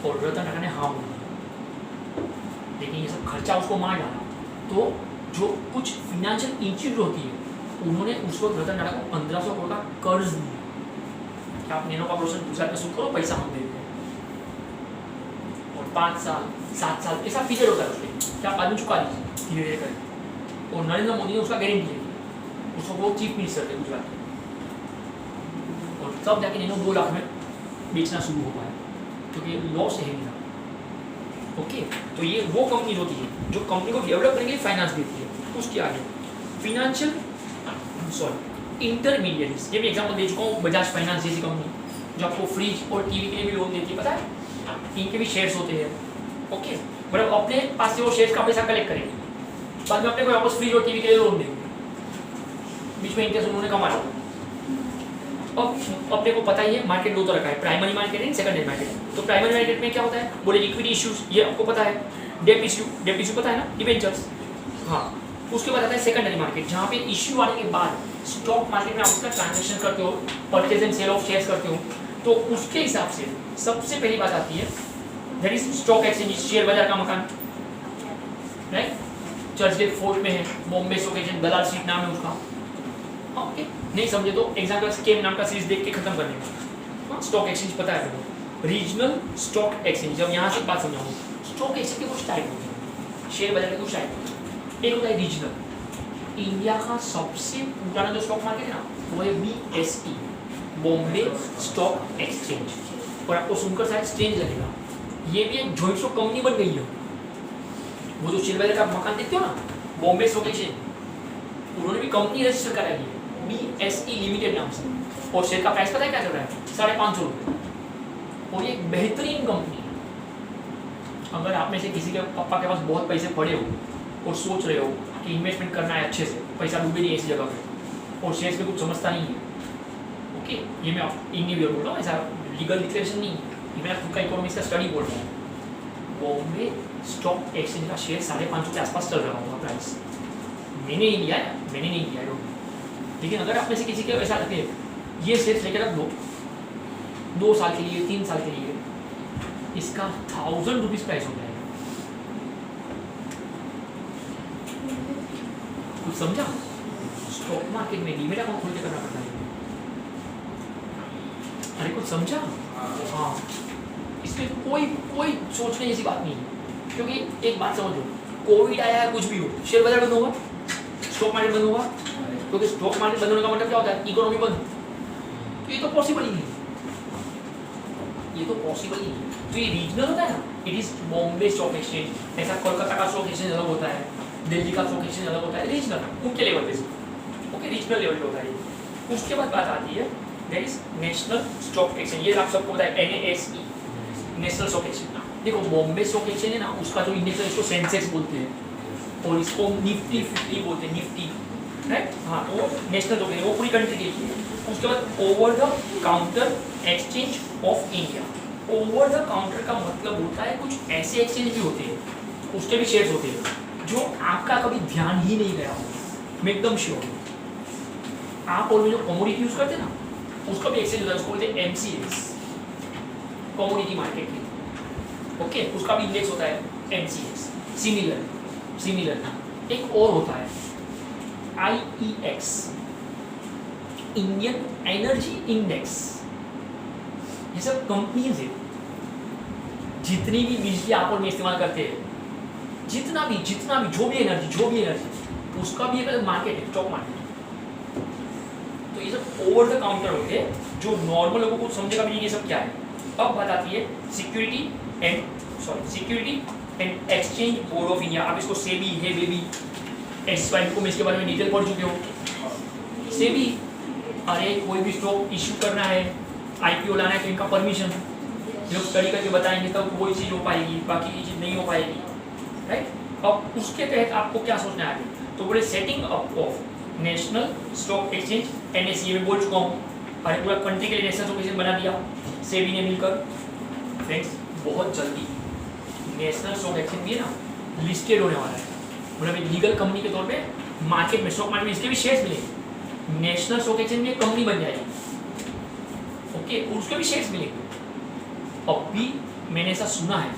और रतन टाटा ने हाँ बोला, लेकिन ये सब खर्चा उसको मार डाला। तो जो कुछ फिनेंशियल इंस्टीट्यूट होती है उन्होंने उस वक्त रतन टाटा को 1500 करोड़ का कर्ज दिया कि आप नैनो का प्रोसेस गुजरात में शुरू करो, पैसा हम देते हैं, और 5 साल 7 साल ऐसा पीरियड होता है उसके कि आप आदमी चुका दीजिए धीरे धीरे करके। और नरेंद्र मोदी ने उसका गारंटी ली, उसको वो चीफ मिनिस्टर थे गुजरात के, और तब जाके नैनो 2 लाख में बेचना शुरू हो पाया, क्योंकि लॉस है नहीं था। ओके, तो ये वो कंपनी होती है जो कंपनी को डेवलप करने के लिए फाइनेंस देती है। उसके आगे फिनेंशियल इंटरमीडिएट्स, ये भी एग्जांपल दे चुका हूँ, बजाज फाइनेंस जैसी कंपनी जो आपको फ्रिज और टीवी के लिए भी लोन देती है, पता है इनके भी शेयर्स होते हैं। ओके, मतलब अपने पास से वो शेयर्स का पैसा कलेक्ट करेंगे, बाद में अपने को वापस फ्रिज और टीवी के लिए लोन देंगे, बीच में इंटरेस्ट उन्होंने कमा लिया। अब अपने को पता ही है मार्केट 2 तरह का है, primary market and secondary market. तो प्राइमरी मार्केट में क्या होता है, बोले इक्विटी इश्यूज, ये आपको पता है, डेट इश्यू पता है ना, डिबेंचर्स। हाँ, उसके बाद आता है सेकेंडरी मार्केट, जहाँ पे इश्यू आने के बाद स्टॉक मार्केट में आप उसका ट्रांजेक्शन करते हो, purchase and sale of shares करते हो, तो उसके हिसाब से सबसे पहली बात आती है that is stock exchange, share बाजार का मकान, राइट। चर्चगेट फोर्ट में है, बॉम्बे स्टॉक एक्सचेंज, दलाल स्ट्रीट नाम है उसका। ओके, नहीं समझे तो एग्जाम्पल स्केम नाम का सीरीज देख के खत्म कर देंगे। हाँ, स्टॉक एक्सचेंज पता है आपको, रीजनल स्टॉक एक्सचेंज। जब यहाँ से बात समझाऊंगा, स्टॉक एक्सचेंज के कुछ टाइप होते हैं, शेयर बाजार के कुछ टाइप होते हैं। एक होता है रीजनल, इंडिया का सबसे पुराना जो स्टॉक मार्केट है ना वो है BSE, बॉम्बे स्टॉक एक्सचेंज। और आपको सुनकर शायद स्ट्रेंज लगेगा, ये भी एक जॉइंट स्टॉक कंपनी बन गई है। वो जो शेयर बाजार का मकान देखते हो ना, बॉम्बे स्टॉक एक्सचेंज, उन्होंने भी कंपनी रजिस्टर कराई है, BSE लिमिटेड नाम से, और शेयर का प्राइस पता है क्या चल रहा है? 550 रुपये। और ये एक बेहतरीन कंपनी है। अगर आप में से किसी के पापा के पास बहुत पैसे पड़े हो और सोच रहे हो कि इन्वेस्टमेंट करना है अच्छे से, पैसा डूबे नहीं ऐसी जगह पे, और शेयर्स में कुछ समझता नहीं है, ओके, ये मैं इंडिविजुअल बोल रहा हूँ, ऐसा लीगल डिक्लेरेशन नहीं है, ये मैं खुद का इकोनॉमिक्स का स्टडी बोल रहा हूँ। बॉम्बे स्टॉक एक्सचेंज का शेयर 550 के आसपास चल रहा होगा प्राइस। मैंने नहीं लिया है, मैंने नहीं लिया है, लेकिन अगर आप में से किसी के ऐसा लगते हैं, ये शेयर लेकर रख दो 2 साल के लिए, 3 साल के लिए, इसका 1000 रुपीज प्राइस हो जाएगा। कुछ समझा? स्टॉक मार्केट में डीमेट अकाउंट खोल के करना पड़ता है। अरे कुछ समझा? हाँ, इसमें कोई सोचने जैसी बात नहीं है, क्योंकि एक बात समझो, कोविड आया है, कुछ भी हो, शेयर बाजार बंद होगा, स्टॉक मार्केट बंद होगा, क्योंकि स्टॉक मार्केट बंद होने का मतलब क्या होता है? इकोनॉमी बंद। तो ये तो पॉसिबल ही नहीं, ये तो पॉसिबल ही नहीं। तो ये रीजनल होता है ना, it is Bombay stock exchange. ऐसा कोलकाता का स्टॉक एक्सचेंज अलग होता है, दिल्ली का स्टॉक एक्सचेंज अलग होता है, रीजनल उनके लेवल पे, ओके, रीजनल लेवल पे होता है। उसके बाद बात आती है there is National Stock Exchange. ये आप सबको पता है, NASE, नेशनल स्टॉक एक्सचेंज। देखो बॉम्बे स्टॉक एक्सचेंज है ना, उसका जो इंडेक्स है इसको सेंसेक्स बोलते हैं, और इसको निफ्टी 50 बोलते हैं, निफ्टी, राइट? हाँ, तो नेशनल स्टॉक एक्सचेंज वो पूरी कंट्री के लिए। उसके बाद over the counter exchange of India. Over the counter का मतलब होता है कुछ ऐसे एक्सचेंज भी होते हैं, उसके भी शेयर्स होते हैं जो आपका कभी ध्यान ही नहीं गया हो, मैं एकदम श्योर हूँ। आप और मैं जो कमोडिटी यूज करते हैं ना, उसका भी एक्सचेंज होता है, उसको बोलते हैं MCX, कमोडिटी मार्केट की, ओके, उसका भी इंडेक्स होता है MCX। सिमिलर एक और होता है IEX, इंडियन एनर्जी इंडेक्स। ये सब कंपनीज है, जितनी भी बिजली आप और मैं इस्तेमाल करते हैं, जितना भी जो भी एनर्जी, उसका भी एक अलग मार्केट है, स्टॉक मार्केट। तो ये सब ओवर द काउंटर होते हैं, जो नॉर्मल लोगों को समझेगा भी नहीं ये सब क्या है। अब बात आती है security and exchange board of India. आप इसको सेबी है, बेबी SY को मैं इसके बारे में डिटेल पढ़ चुके हो। सेबी, अरे कोई भी स्टॉक इश्यू करना है, IPO लाना है, तो इनका परमिशन लोग स्टडी करके बताएंगे, तब तो वही चीज़ हो पाएगी, बाकी ये चीज़ नहीं हो पाएगी, राइट? अब उसके तहत आपको क्या सोचना है, तो बोले setting up of national Stock exchange NSE में बोल चुका हूँ। अरे पूरा कंट्री के लिए नेशनल स्टॉक एक्सचेंज बना दिया सेबी ने मिलकर। फ्रेंड्स, बहुत जल्दी नेशनल स्टॉक एक्सचेंज भी है ना, लिस्टेड होने वाला है, मतलब एक लीगल कंपनी के तौर पे मार्केट में, स्टॉक मार्केट में इसके भी शेयर्स मिलेंगे। नेशनल स्टॉक एक्सचेंज में एक कंपनी बन जाएगी, ओके, उसके भी शेयर्स मिलेंगे। अब भी मैंने ऐसा सुना है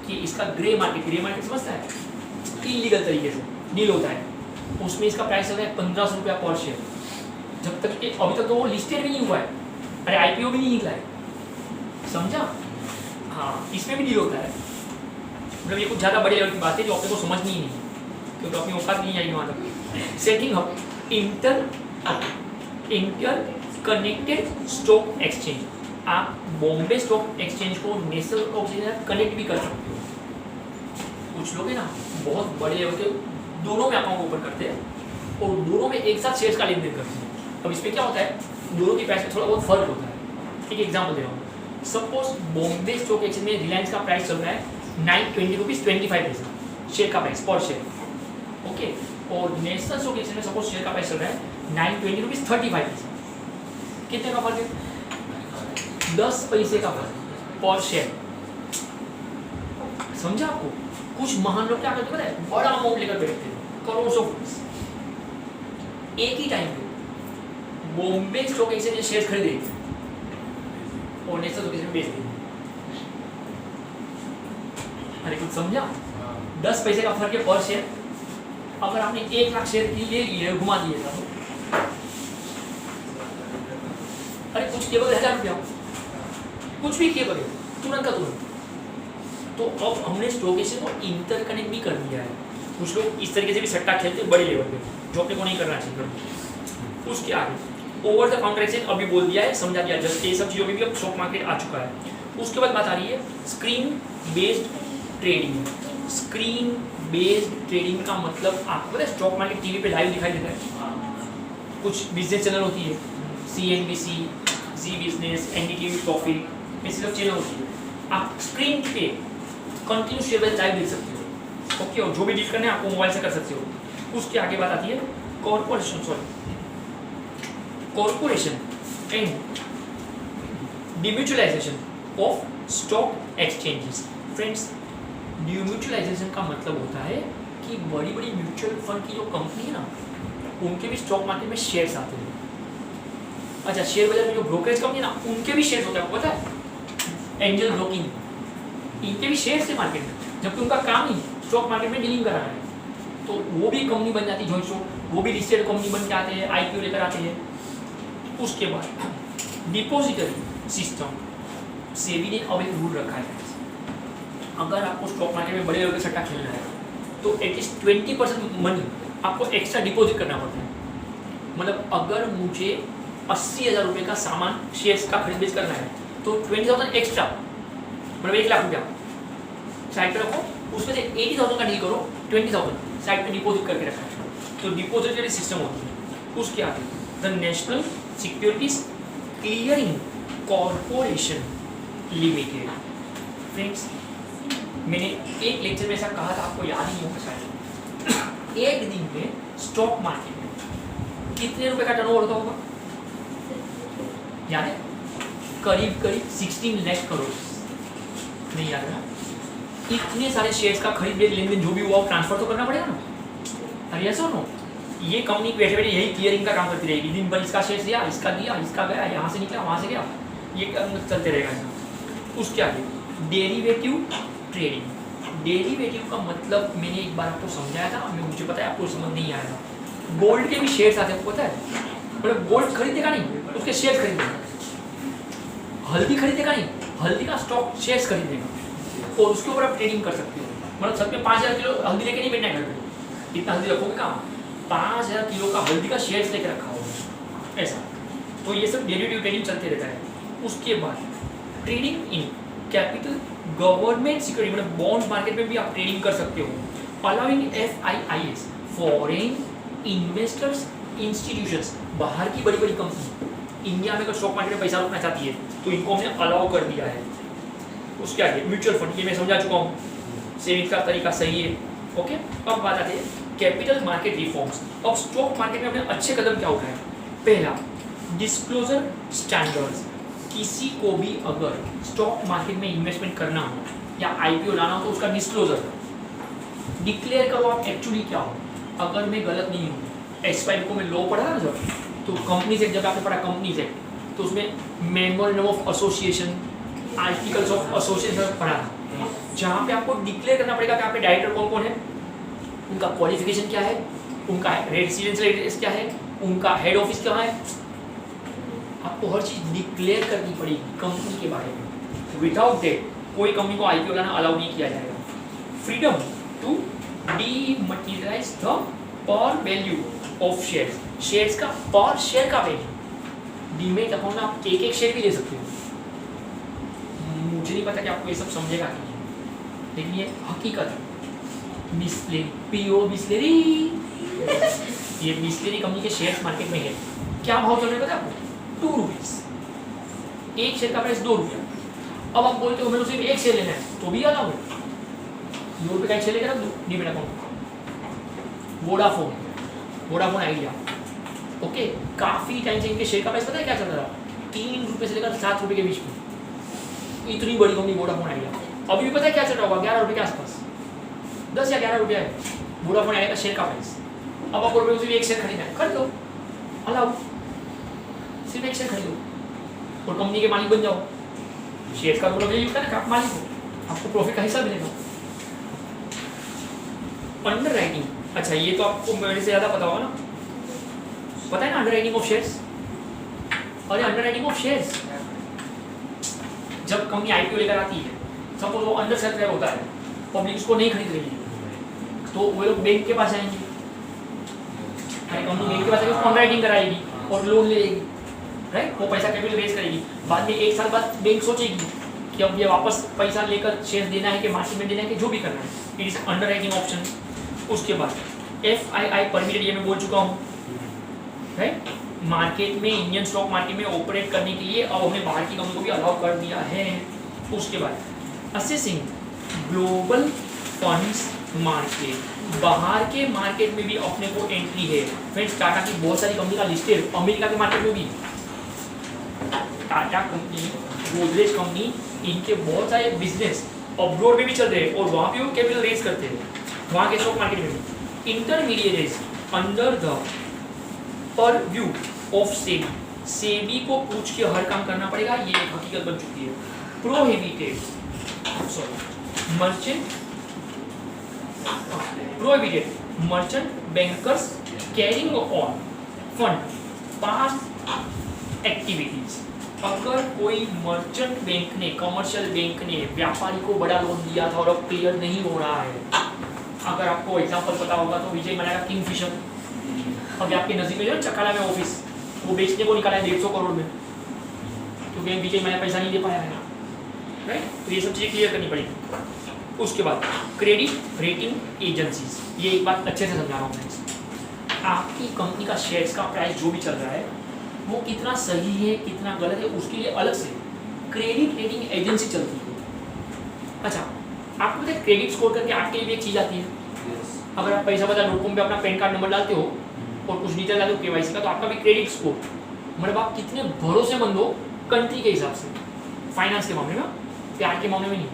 कि इसका ग्रे मार्केट समझता है, इलीगल तरीके से डील होता है, उसमें इसका प्राइस है 1500 रुपया पर शेयर। जब तक अभी तक तो वो लिस्टेड भी नहीं हुआ है, अरे IPO भी नहीं निकला है, समझा? हाँ, इसमें भी डील होता है। मतलब ये कुछ ज़्यादा बड़े लेवल की बात है जो अपने को समझनी ही नहीं, क्योंकि अपनी औकात नहीं आएगी वहाँ तक। Setting up inter connected stock exchange. आप बॉम्बे स्टॉक एक्सचेंज को नेशनल स्टॉक एक्सचेंज से कनेक्ट भी कर सकते हो। कुछ लोग हैं ना, बहुत बड़े लेवल के दोनों में अकाउंट ओपन करते हैं और दोनों में एक साथ शेयर्स का लेन देन करते हैं। अब इस पर क्या होता है, दोनों की प्राइस में थोड़ा बहुत फर्क होता है। एक एग्जाम्पल दे रहा हूँ, सपोज बॉम्बे स्टॉक एक्सचेंज में रिलायंस का प्राइस चल रहा है 920 रुपीज़ 25 पैसा शेयर का प्राइस पर शेयर, ओके, और नेशनल स्टॉक एक्सचेंज में सपोज शेयर का प्राइस चल रहा है 920 रुपीज़ 35 पैसा। कितने का फर्क है? 10 पैसे का फर्क पर शेयर। समझा आपको? कुछ महान लोग क्या करते हैं, बड़ा अमाउंट लेकर बैठते हैं, करोड़ ऑफ एक ही टाइम पे बॉम्बे स्टॉक एक्सचेंज में शेयर खरीदे और नेशनल स्टॉक एक्सचेंज में बेच देंगे। अरे कुछ समझा? 10 पैसे का फर्क है पर शेयर। अगर आपने 1 लाख शेयर ले लिए, घुमा दिए था, अरे कुछ केवल 1000 रुपया, कुछ भी केवल तुरंत का तुरंत। तो अब हमने स्टॉक एक्सचेंज को इंटरकनेक्ट भी कर दिया है। कुछ लोग इस तरीके से भी सट्टा खेलते हैं बड़े लेवल पे, जो अपने को नहीं करना चाहिए। उसके आगे ओवर द काउंटर एक्सचेंज अभी बोल दिया है, समझा दिया, जस्ट ये सब चीज़ों में भी अब स्टॉक मार्केट आ चुका है। उसके बाद बात आ रही है screen based trading. Screen based trading का मतलब आपको पता है, स्टॉक मार्केट टीवी पे लाइव दिखाई देता है, कुछ बिजनेस चैनल होती है, CNBC, जी बिजनेस, NDTV प्रॉफिट, ऐसी सब चैनल होती है। आप स्क्रीन पे कंटिन्यू शेयर बाजार लाइव देख सकते हो, ओके। और जो भी डील करना है आपको मोबाइल से कर सकते हो। उसके आगे बात आती है corporation and demutualization of stock exchanges. Friends, demutualization का मतलब होता है कि बड़ी बड़ी म्यूचुअल फंड की जो कंपनी है ना, उनके भी स्टॉक मार्केट में शेयर्स आते हैं। अच्छा, शेयर बाजार में जो ब्रोकरेज कंपनी है ना, उनके भी शेयर्स होते हैं, आपको पता है? एंजल ब्रोकिंग, इनके भी शेयर्स है मार्केट में, जबकि उनका काम ही स्टॉक मार्केट में डीलिंग कराना है। तो वो भी कंपनी बन जाती है जॉइंट स्टॉक, वो भी लिस्टेड कंपनी बन के आते हैं, IPO लेकर आते हैं। उसके बाद डिपॉजिटरी सिस्टम, सेबी ने अब एक रूल रखा है, अगर आपको स्टॉक मार्केट में बड़े लेवल का सट्टा खेलना है तो एटलीस्ट 20% मनी आपको एक्स्ट्रा डिपॉजिट करना पड़ता है। मतलब अगर मुझे 80,000 रुपये का सामान शेयर्स का खरीद बेच करना है तो 20,000 एक्स्ट्रा, मतलब 1 लाख रुपया साइड पे रखो, उसमें से 80,000 का डील करो, 20,000 साइड पे डिपॉजिट करके रखा है। तो डिपॉजिटरी सिस्टम होती है। उसके आगे the national securities clearing corporation limited. Friends, मैंने एक लेक्चर में ऐसा कहा था, आपको याद ही नहीं होगा शायद। एक दिन में स्टॉक मार्केट में कितने रुपए का टर्नओवर होता होगा? याद है? करीब 16 लाख करोड़। नहीं याद है? इतने सारे शेयर्स का खरीद बेच लेन देन जो भी हुआ ट्रांसफर तो करना पड़ेगा ना। अरे ऐसा नो, ये कंपनी बैठे बैठे यही क्लियरिंग का काम करती रहेगी। दिन भर इसका शेयर दिया, इसका दिया, इसका गया, यहाँ से निकला, वहाँ से गया, ये चलते रहेगा। उसके आगे डेरिवेटिव ट्रेडिंग। डेरिवेटिव का मतलब मैंने एक बार आपको समझाया था, मुझे पता है आपको समझ नहीं आया। गोल्ड के भी शेयर्स आते हैं, आपको पता है? मतलब गोल्ड खरीदेगा नहीं, उसके शेयर खरीदेगा। हल्दी खरीदेगा नहीं, हल्दी का स्टॉक शेयर्स खरीदेगा और उसके ऊपर आप ट्रेडिंग कर सकते हो। मतलब सब में 5,000 किलो हल्दी लेके नहीं बैठना घर पे, इतना हल्दी रखोगे कहाँ? 5,000 किलो का हल्दी का शेयर्स लेके रखा होगा ऐसा। तो ये सब डेरिवेटिव ट्रेडिंग चलते रहता है। उसके बाद trading in capital government security, मतलब बॉन्ड मार्केट में भी आप ट्रेडिंग कर सकते हो। Allowing FIIs foreign investors institutions, बाहर की बड़ी बड़ी कंपनी इंडिया में अगर स्टॉक मार्केट में पैसा रखना चाहती है तो इनको हमने अलाउ कर दिया है। उसके आगे म्यूचुअल फंड, ये मैं समझा चुका हूँ, सेविंग का तरीका सही है, ओके। अब बात आती है कैपिटल मार्केट रिफॉर्म्स। अब स्टॉक मार्केट में हमने अच्छे कदम क्या उठाए? पहला, डिस्क्लोजर स्टैंडर्ड्स। किसी को भी अगर स्टॉक मार्केट में इन्वेस्टमेंट करना हो या IPO लाना हो तो उसका डिस्क्लोजर डिक्लेयर करो आप एक्चुअली क्या हो। अगर मैं गलत नहीं हूँ, S5 को मैं लॉ पढ़ा ना जब, तो कंपनी से जब आपने पढ़ा कंपनी से, तो उसमें memorandum of association, articles of association पढ़ा था, जहाँ पे आपको डिक्लेयर करना पड़ेगा कि आपके डायरेक्टर कौन कौन है, उनका क्वालिफिकेशन क्या है, उनका रेसिडेंशियल एड्रेस क्या है, उनका हेड ऑफिस कहाँ है। आपको हर चीज़ डिक्लेयर करनी पड़ेगी कंपनी के बारे में। विदाउट डेट कोई कंपनी को IPO लाना अलाउ नहीं किया जाएगा। Freedom to dematerialise the par value of shares. Shares का पर शेयर का वैल्यू, डीमेट अकाउंट में आप एक शेयर भी ले सकते हो। मुझे नहीं पता कि आपको ये सब समझेगा कि नहीं, लेकिन ये हकीकत है। बिस्लेरी, PO बिस्लेरी, ये बिस्लेरी कंपनी के शेयर्स मार्केट में है। क्या भाव चल रहा है पता है आपको? 2 रुपीज़। एक शेयर का प्राइस 2 रुपया। अब आप बोलते हो मेरे को सिर्फ एक शेयर लेना है तो भी अलाउ है। 2 रुपये का एक शेयर लेकर रख दो demat account. Vodafone idea, okay, काफ़ी टाइम से इनके शेयर का प्राइस पता है क्या चल रहा है? 3 रुपये से लेकर 7 रुपये के बीच में। इतनी बड़ी कंपनी वोडाफोन आइडिया। अभी भी पता है क्या चल रहा होगा? 11 रुपये के आसपास, 10 या 11 रुपया है वोडाफोन आइडिया का शेयर का प्राइस। अब आप बोल रहे हो सिर्फ एक शेयर खरीदना है, खरीद लो, अलाउ, सिर्फ एक शेयर खरीदो और कंपनी के मालिक बन जाओ। शेयर का मतलब यही होता है ना कि आप मालिक हो, आपको प्रॉफिट का हिस्सा मिलेगा। अंडर राइटिंग, अच्छा ये तो आपको मेरे से ज़्यादा पता होगा ना, पता है ना अंडर राइटिंग ऑफ शेयर्स। अरे अंडर राइटिंग ऑफ शेयर्स, जब कंपनी IPO लेकर आती है, सपोज वो अंडर सब्सक्राइब होता है, पब्लिक उसको नहीं खरीद रही है, तो वो लोग बैंक के पास जाएंगे, कंपनी बैंक के पास आएगी, अंडर राइटिंग कराएगी और लोन ले लेगी, राइट। वो पैसा कैपिटल रेज करेगी। बाद में 1 साल बाद बैंक सोचेगी कि अब ये वापस पैसा लेकर शेयर देना है कि मार्केट में देना है कि जो भी करना है। It is under writing option. उसके बाद FII परमिटेड, ये मैं बोल चुका हूँ। राइट। मार्केट में, इंडियन स्टॉक मार्केट में ऑपरेट करने के लिए अब हमें बाहर की कंपनी को भी अलाउ कर दिया है। उसके बाद असेसिंग ग्लोबल फंड्स मार्केट, बाहर के मार्केट में भी अपने को एंट्री है। फ्रेंड्स टाटा की बहुत सारी कंपनी का लिस्टेड अमेरिका के मार्केट में भी, टाटा कंपनी, गोदरेज कंपनी, इनके बहुत सारे बिजनेस अब्रॉड में भी चल रहे हैं और वहाँ पे वो कैपिटल रेज करते हैं, वहाँ के स्टॉक मार्केट में भी। Intermediates under the purview of SEBI, SEBI को पूछ के हर काम करना पड़ेगा, ये एक हकीकत बन चुकी है। Prohibited merchant bankers carrying on fund past activities. अगर कोई मर्चेंट बैंक ने, कमर्शियल बैंक ने व्यापारी को बड़ा लोन दिया था और अब क्लियर नहीं हो रहा है, अगर आपको एग्जांपल पता होगा तो विजय मल्ल्या का किंगफिशर, अभी आपके नजदीक में जो चकाला में ऑफिस, वो बेचने को निकाला है 150 करोड़ में, क्योंकि विजय मल्ल्या पैसा नहीं दे पाया है, राइट। तो ये सब चीज़ें क्लियर करनी पड़ेगी। उसके बाद क्रेडिट रेटिंग एजेंसीज, ये एक बात अच्छे से समझा रहा हूँ फ्रेंड्स, आपकी कंपनी का शेयर्स का प्राइस जो भी चल रहा है वो कितना सही है कितना गलत है, उसके लिए अलग से क्रेडिट रेटिंग एजेंसी चलती है। अच्छा, आपको पता है क्रेडिट स्कोर करके आपके लिए एक चीज़ आती है, अगर आप पैसा बता .com पे अपना पैन कार्ड नंबर डालते हो और कुछ डिटेल डालते हो केवाईसी का, तो आपका भी क्रेडिट स्कोर, मतलब आप कितने भरोसेमंद हो कंट्री के हिसाब से, फाइनेंस के मामले में, प्यार के मामले में नहीं।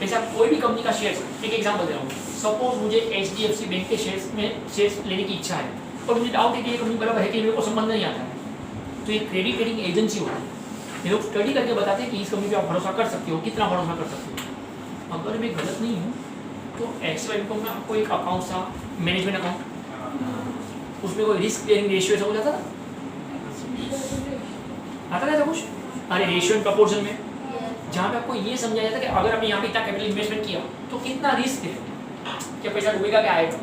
जैसे आप कोई भी कंपनी का शेयर्स, एक एग्जांपल दे रहा हूँ, सपोज मुझे HDFC बैंक के शेयर्स लेने की इच्छा है और मुझे डाउट है कि ये कंपनी बराबर है कि मेरे को संबंध नहीं आता है, तो ये क्रेडिट रेटिंग एजेंसी होती है, ये लोग स्टडी करके बताते हैं कि इस कंपनी पे आप भरोसा कर सकते हो, कितना भरोसा कर सकते हो। अगर मैं गलत नहीं हूँ तो एक्सिस बैंक में आपको एक अकाउंट था, मैनेजमेंट अकाउंट, उसमें कोई रिस्क बेयरिंग रेशियो ऐसा हो जाता था, आता था कुछ, अरे रेशियो एंड प्रपोर्शन में, जहाँ पे आपको ये समझाया जाता है कि अगर आपने यहाँ पे इतना कैपिटल इन्वेस्टमेंट किया तो कितना रिस्क है, क्या पैसा डूबेगा क्या आएगा,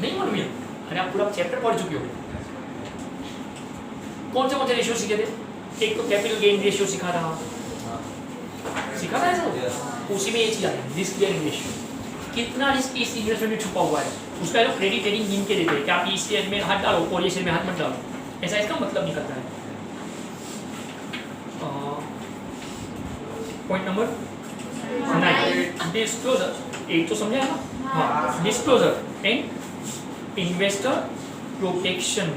नहीं मालूम है। अरे आप पूरा चैप्टर पढ़ चुके हो। कौन से रेशियो सीखे थे? एक तो कैपिटल गेन रेशियो सीखा था ऐसा, उसी में ये चीज आती है रिस्क बेयरिंग रेशियो, कितना रिस्क इस इन्वेस्टमेंट में छुपा हुआ है, उसका लोग क्रेडिट रेटिंग गिन के देते हैं कि आप इस शेयर में हाथ डालो और ये शेयर में हाथ मत डालो, ऐसा इसका मतलब निकलता है। पॉइंट नंबर 9, डिस्क्लोजर, एक तो समझा है ना, हाँ, डिस्क्लोजर एंड इन्वेस्टर प्रोटेक्शन।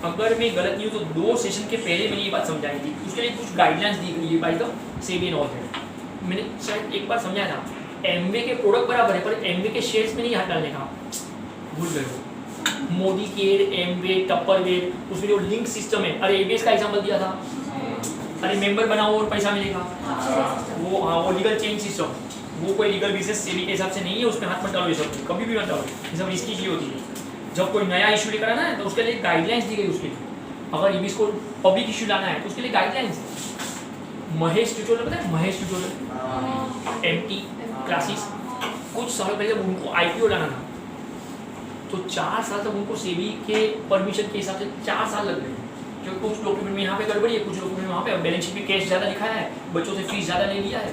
अगर मैं गलत नहीं हूँ तो 2 सेशन के पहले मैंने ये बात समझाई थी, उसके लिए कुछ गाइडलाइंस दी गई है by the SEBI and all that. मैंने शायद एक बार समझाया था, एमवे के प्रोडक्ट बराबर है पर एमवे के शेयर्स में नहीं हाथ डालने का, भूल गए हो। मोदी केयर, एमवे, टप्परवेयर, उसमें जो लिंक सिस्टम है, अरे एबीएस का एग्जांपल दिया था, अरे मेंबर बनाओ और पैसा मिलेगा, वो हाँ वो लीगल चेंज सिस्टम, वो कोई लीगल बिजनेस सेबी के हिसाब से नहीं है, उसमें हाथ मत डालो, ये सब कभी भी मत डालो, ये सब रिस्की चीज होती है। जब कोई नया इशू लेकर आना है तो उसके लिए गाइडलाइंस दी गई, उसके लिए अगर ये भी इसको पब्लिक इशू लाना है तो उसके लिए गाइडलाइंस। महेश ट्यूटोरियल पता है, महेश ट्यूटोरियल एमटी क्लासेस, कुछ साल पहले जब उनको आईपीओ लाना था तो 4 साल तक उनको सेबी के परमिशन के हिसाब से 4 साल लग गए, क्योंकि कुछ डॉक्यूमेंट में यहाँ पे गड़बड़ी है, कुछ डॉक्यूमेंट में वहाँ पे बैलेंस शीट में कैश ज़्यादा लिखा है, बच्चों से फीस ज़्यादा ले लिया है,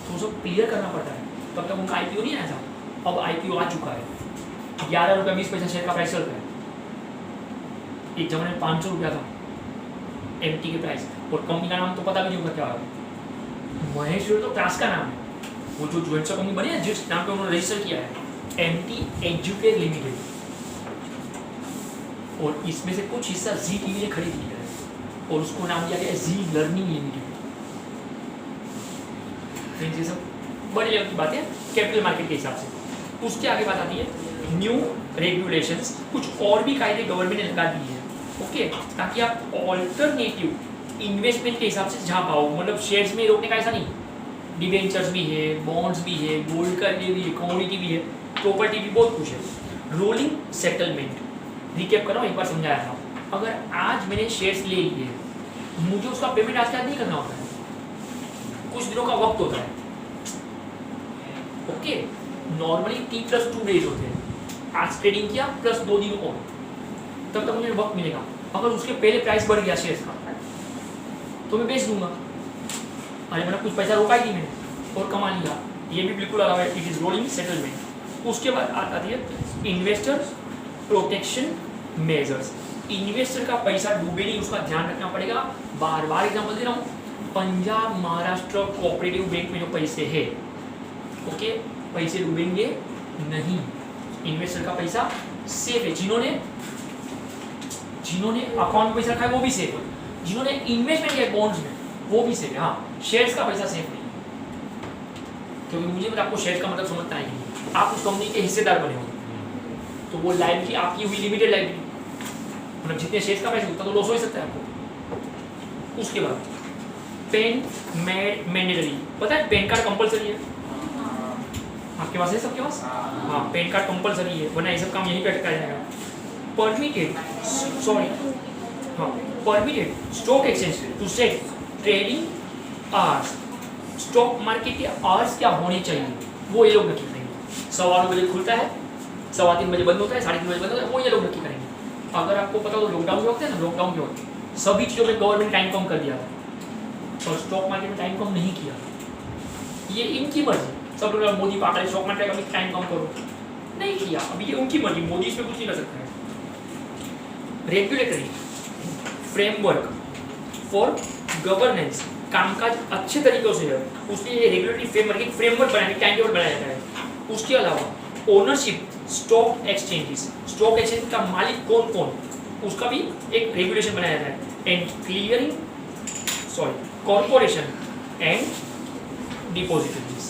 तो सब क्लियर करना पड़ता है, तब तक उनका आईपीओ नहीं आया था। अब आईपीओ आ चुका है, 11 रुपये 20 पैसा शेयर का प्राइस चल रहा है, एक जमाने में 500 रुपया था एमटी के प्राइस, और कंपनी का नाम तो पता भी नहीं होगा क्या है, महेश तो क्लास का नाम है, वो जो ज्वेंचर कंपनी बनी है जिस नाम पे उन्होंने रजिस्टर किया है, एमटी एजुकेट लिमिटेड, और इसमें से कुछ हिस्सा जी टीवी ने खरीद लिया है और उसको नाम दिया गया जी लर्निंग लिमिटेड। ये सब बड़ी लेवल की बात है कैपिटल मार्केट के हिसाब से। उसके आगे बात आती है न्यू रेगुलेशंस, कुछ और भी कायदे गवर्नमेंट ने लगा दिए हैं, ओके, ताकि आप ऑल्टरनेटिव इन्वेस्टमेंट के हिसाब से जहाँ पाओ, मतलब शेयर्स में रोकने का ऐसा नहीं, डिवेंचर्स भी है, बॉन्ड्स भी है, गोल्ड का भी है, कमोडिटी भी है, प्रॉपर्टी भी, बहुत कुछ है। रोलिंग सेटलमेंट, रिकैप कर रहा हूँ, एक बार समझाया था, अगर आज मैंने शेयर्स ले लिए, मुझे उसका पेमेंट आज के आज नहीं करना होता है, कुछ दिनों का वक्त होता है, ओके, नॉर्मली T+2 डेज होते हैं, आज ट्रेडिंग किया प्लस 2 दिन और, तब तक मुझे वक्त मिलेगा। अगर उसके पहले प्राइस बढ़ गया शेयर्स का तो मैं बेच दूंगा, अरे मैंने कुछ पैसा रोका ही नहीं मैंने और कमा लिया, ये भी बिल्कुल अलग है, इट इज रोलिंग सेटलमेंट। उसके बाद आती है इन्वेस्टर प्रोटेक्शन मेजर्स। इन्वेस्टर का पैसा डूबे नहीं, उसका ध्यान रखना पड़ेगा। बार बार एग्जाम्पल दे रहा हूँ, पंजाब महाराष्ट्र कोऑपरेटिव बैंक में जो पैसे है, ओके, पैसे डूबेंगे नहीं, इन्वेस्टर का पैसा सेफ है। जिन्होंने अकाउंट में पैसा रखा है वो भी सेफ है, जिन्होंने इन्वेस्टमेंट किया बॉन्ड्स में वो भी सेफ है। हाँ, शेयर्स का पैसा सेफ नहीं, क्योंकि मुझे आपको शेयर का मतलब समझना है कि आप उस कंपनी के हिस्सेदार बने हो, तो वो लायबिलिटी आपकी हुई लिमिटेड लायबिलिटी, मतलब जितने शेयर्स का पैसा उतना तो लॉस हो ही सकता है आपको। उसके बाद पेन मैंडेटरी, पता है पेन कार्ड कंपलसरी है आपके पास है, सबके पास? हाँ, पेन कार्ड कंपलसरी है, वरना ये सब काम यहीं पे अटका जाएगा। Permitted stock exchange to set trading hours, stock market के आवर्स क्या होने चाहिए वो ये लोग नक्की करेंगे। 9:15 बजे खुलता है, 3:15 बजे बंद होता है, 3:30 बजे बंद होता है, वो ये लोग नक्की करेंगे। अगर आपको पता हो लॉकडाउन के वक्त है ना, लॉकडाउन के वक्त सभी चीज़ों में गवर्नमेंट टाइम कम कर दिया था और स्टॉक मार्केट में टाइम कम नहीं किया, ये इनकी मर्जी। सब लोग मोदी पागल है, स्टॉक मार्केट का टाइम कम करो, नहीं किया, अभी ये उनकी मर्जी, मोदी इसमें कुछ नहीं कर सकता है। रेगुलेटरी फ्रेमवर्क फॉर गवर्नेंस, कामकाज अच्छे तरीके से है, उसके लिए रेगुलेटरी फ्रेमवर्क बनाने टाइम टेबल बनाया जाता है। उसके अलावा ownership stock exchanges, stock exchange का मालिक कौन कौन, उसका भी एक रेगुलेशन बनाया जाता है। And clearing corporation and depositories,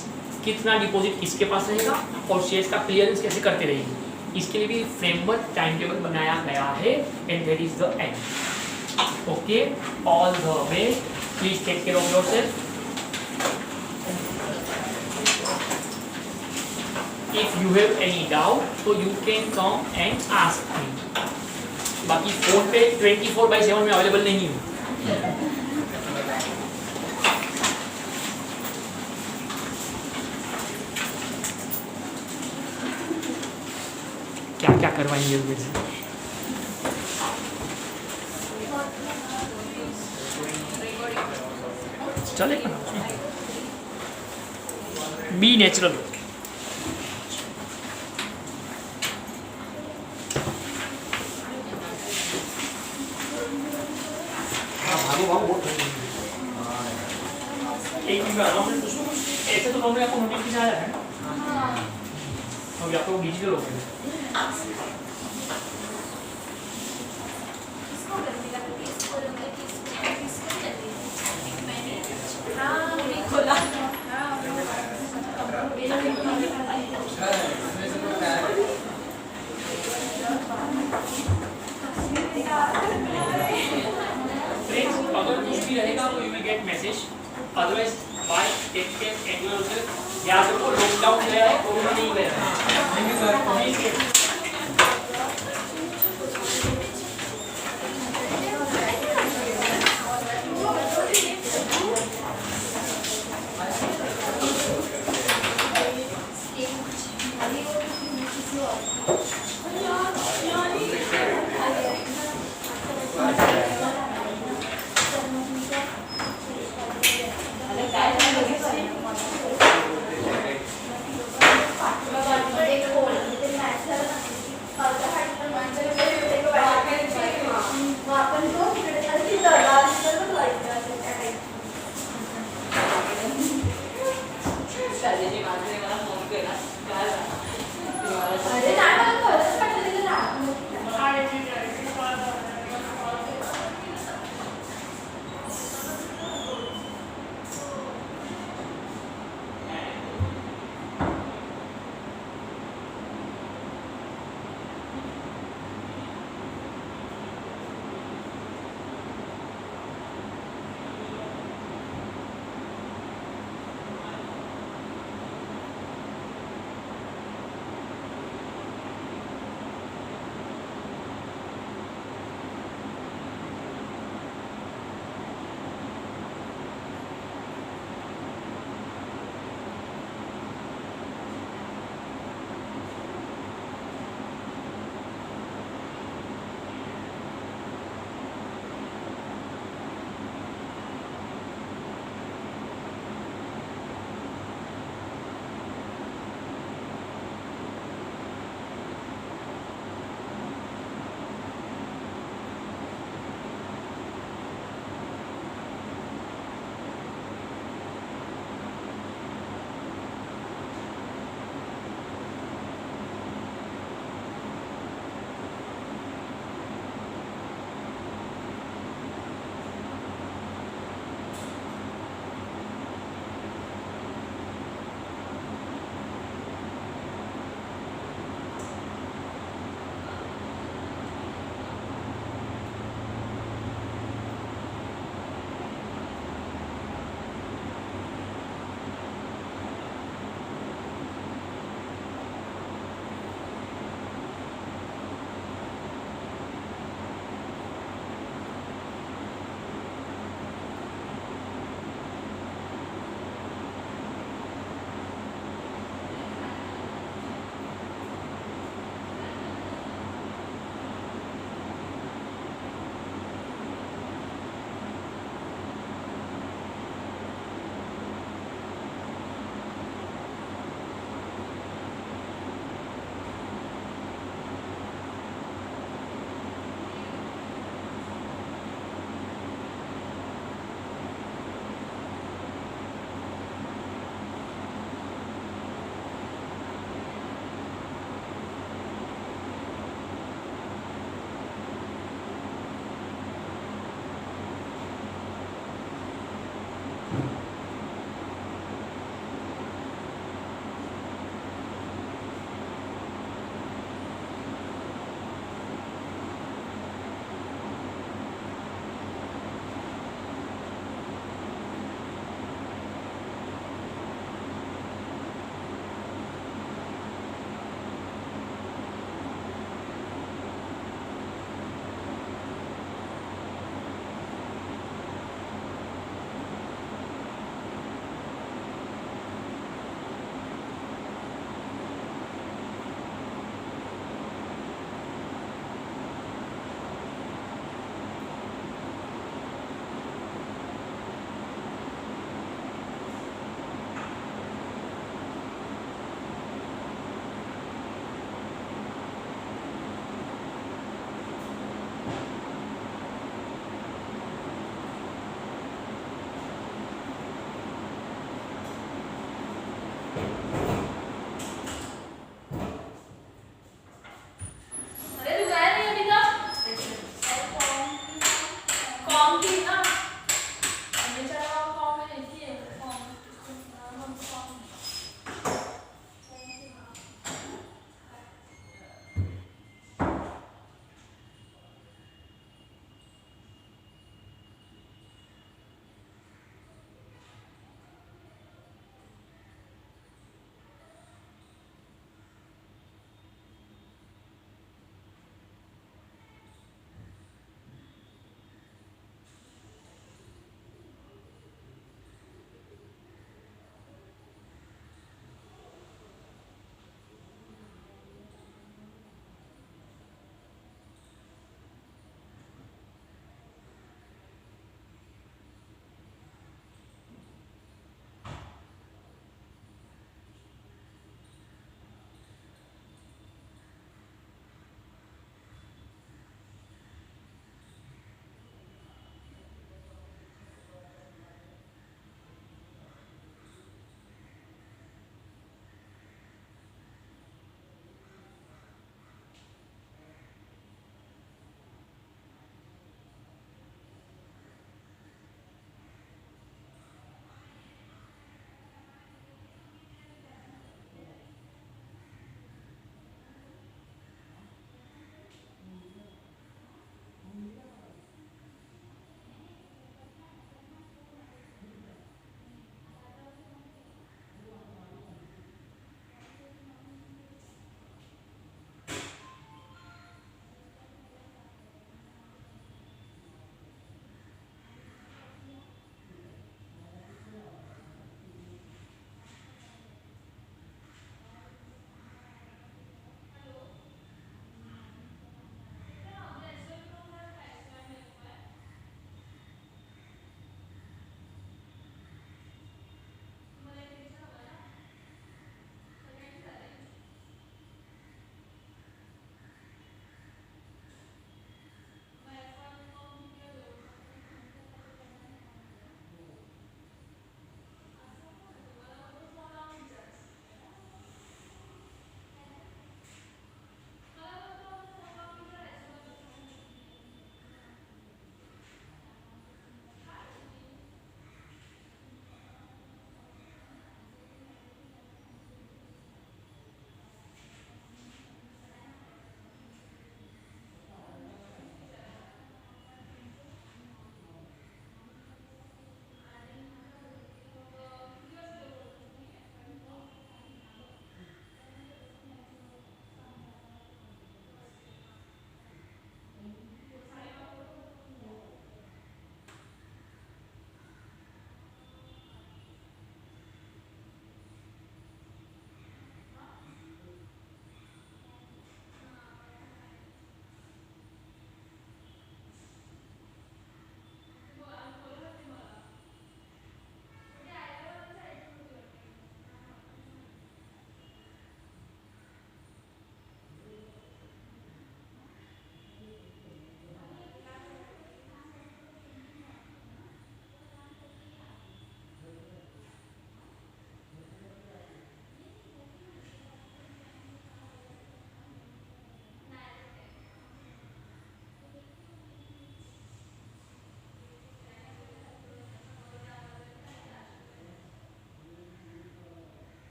कितना डिपॉजिट किसके पास रहेगा और शेयर्स का क्लियरेंस कैसे करते रहेंगे, इसके लिए भी फ्रेमवर्क टाइम टेबल बनाया गया है। And that is the end. Okay, all the best, please take care of yourself. If you have any doubt, so you can come and ask me. बाकी फोन पे 24/7 में अवेलेबल नहीं हूँ। क्या क्या करवाएंगे मेरे से? चलेगा ना, बी नेचुरल। ऐसे तो नॉर्मली आपको नोटिफिकेशन आया है ना, अभी आप लोग डिजिटल हो गए। अगर कुछ भी रहेगा तो you will get message, otherwise bye, take care, enjoy yourself. याद रखो लॉकडाउन गया है, कोरोना नहीं गया है। Thank you sir.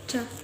अच्छा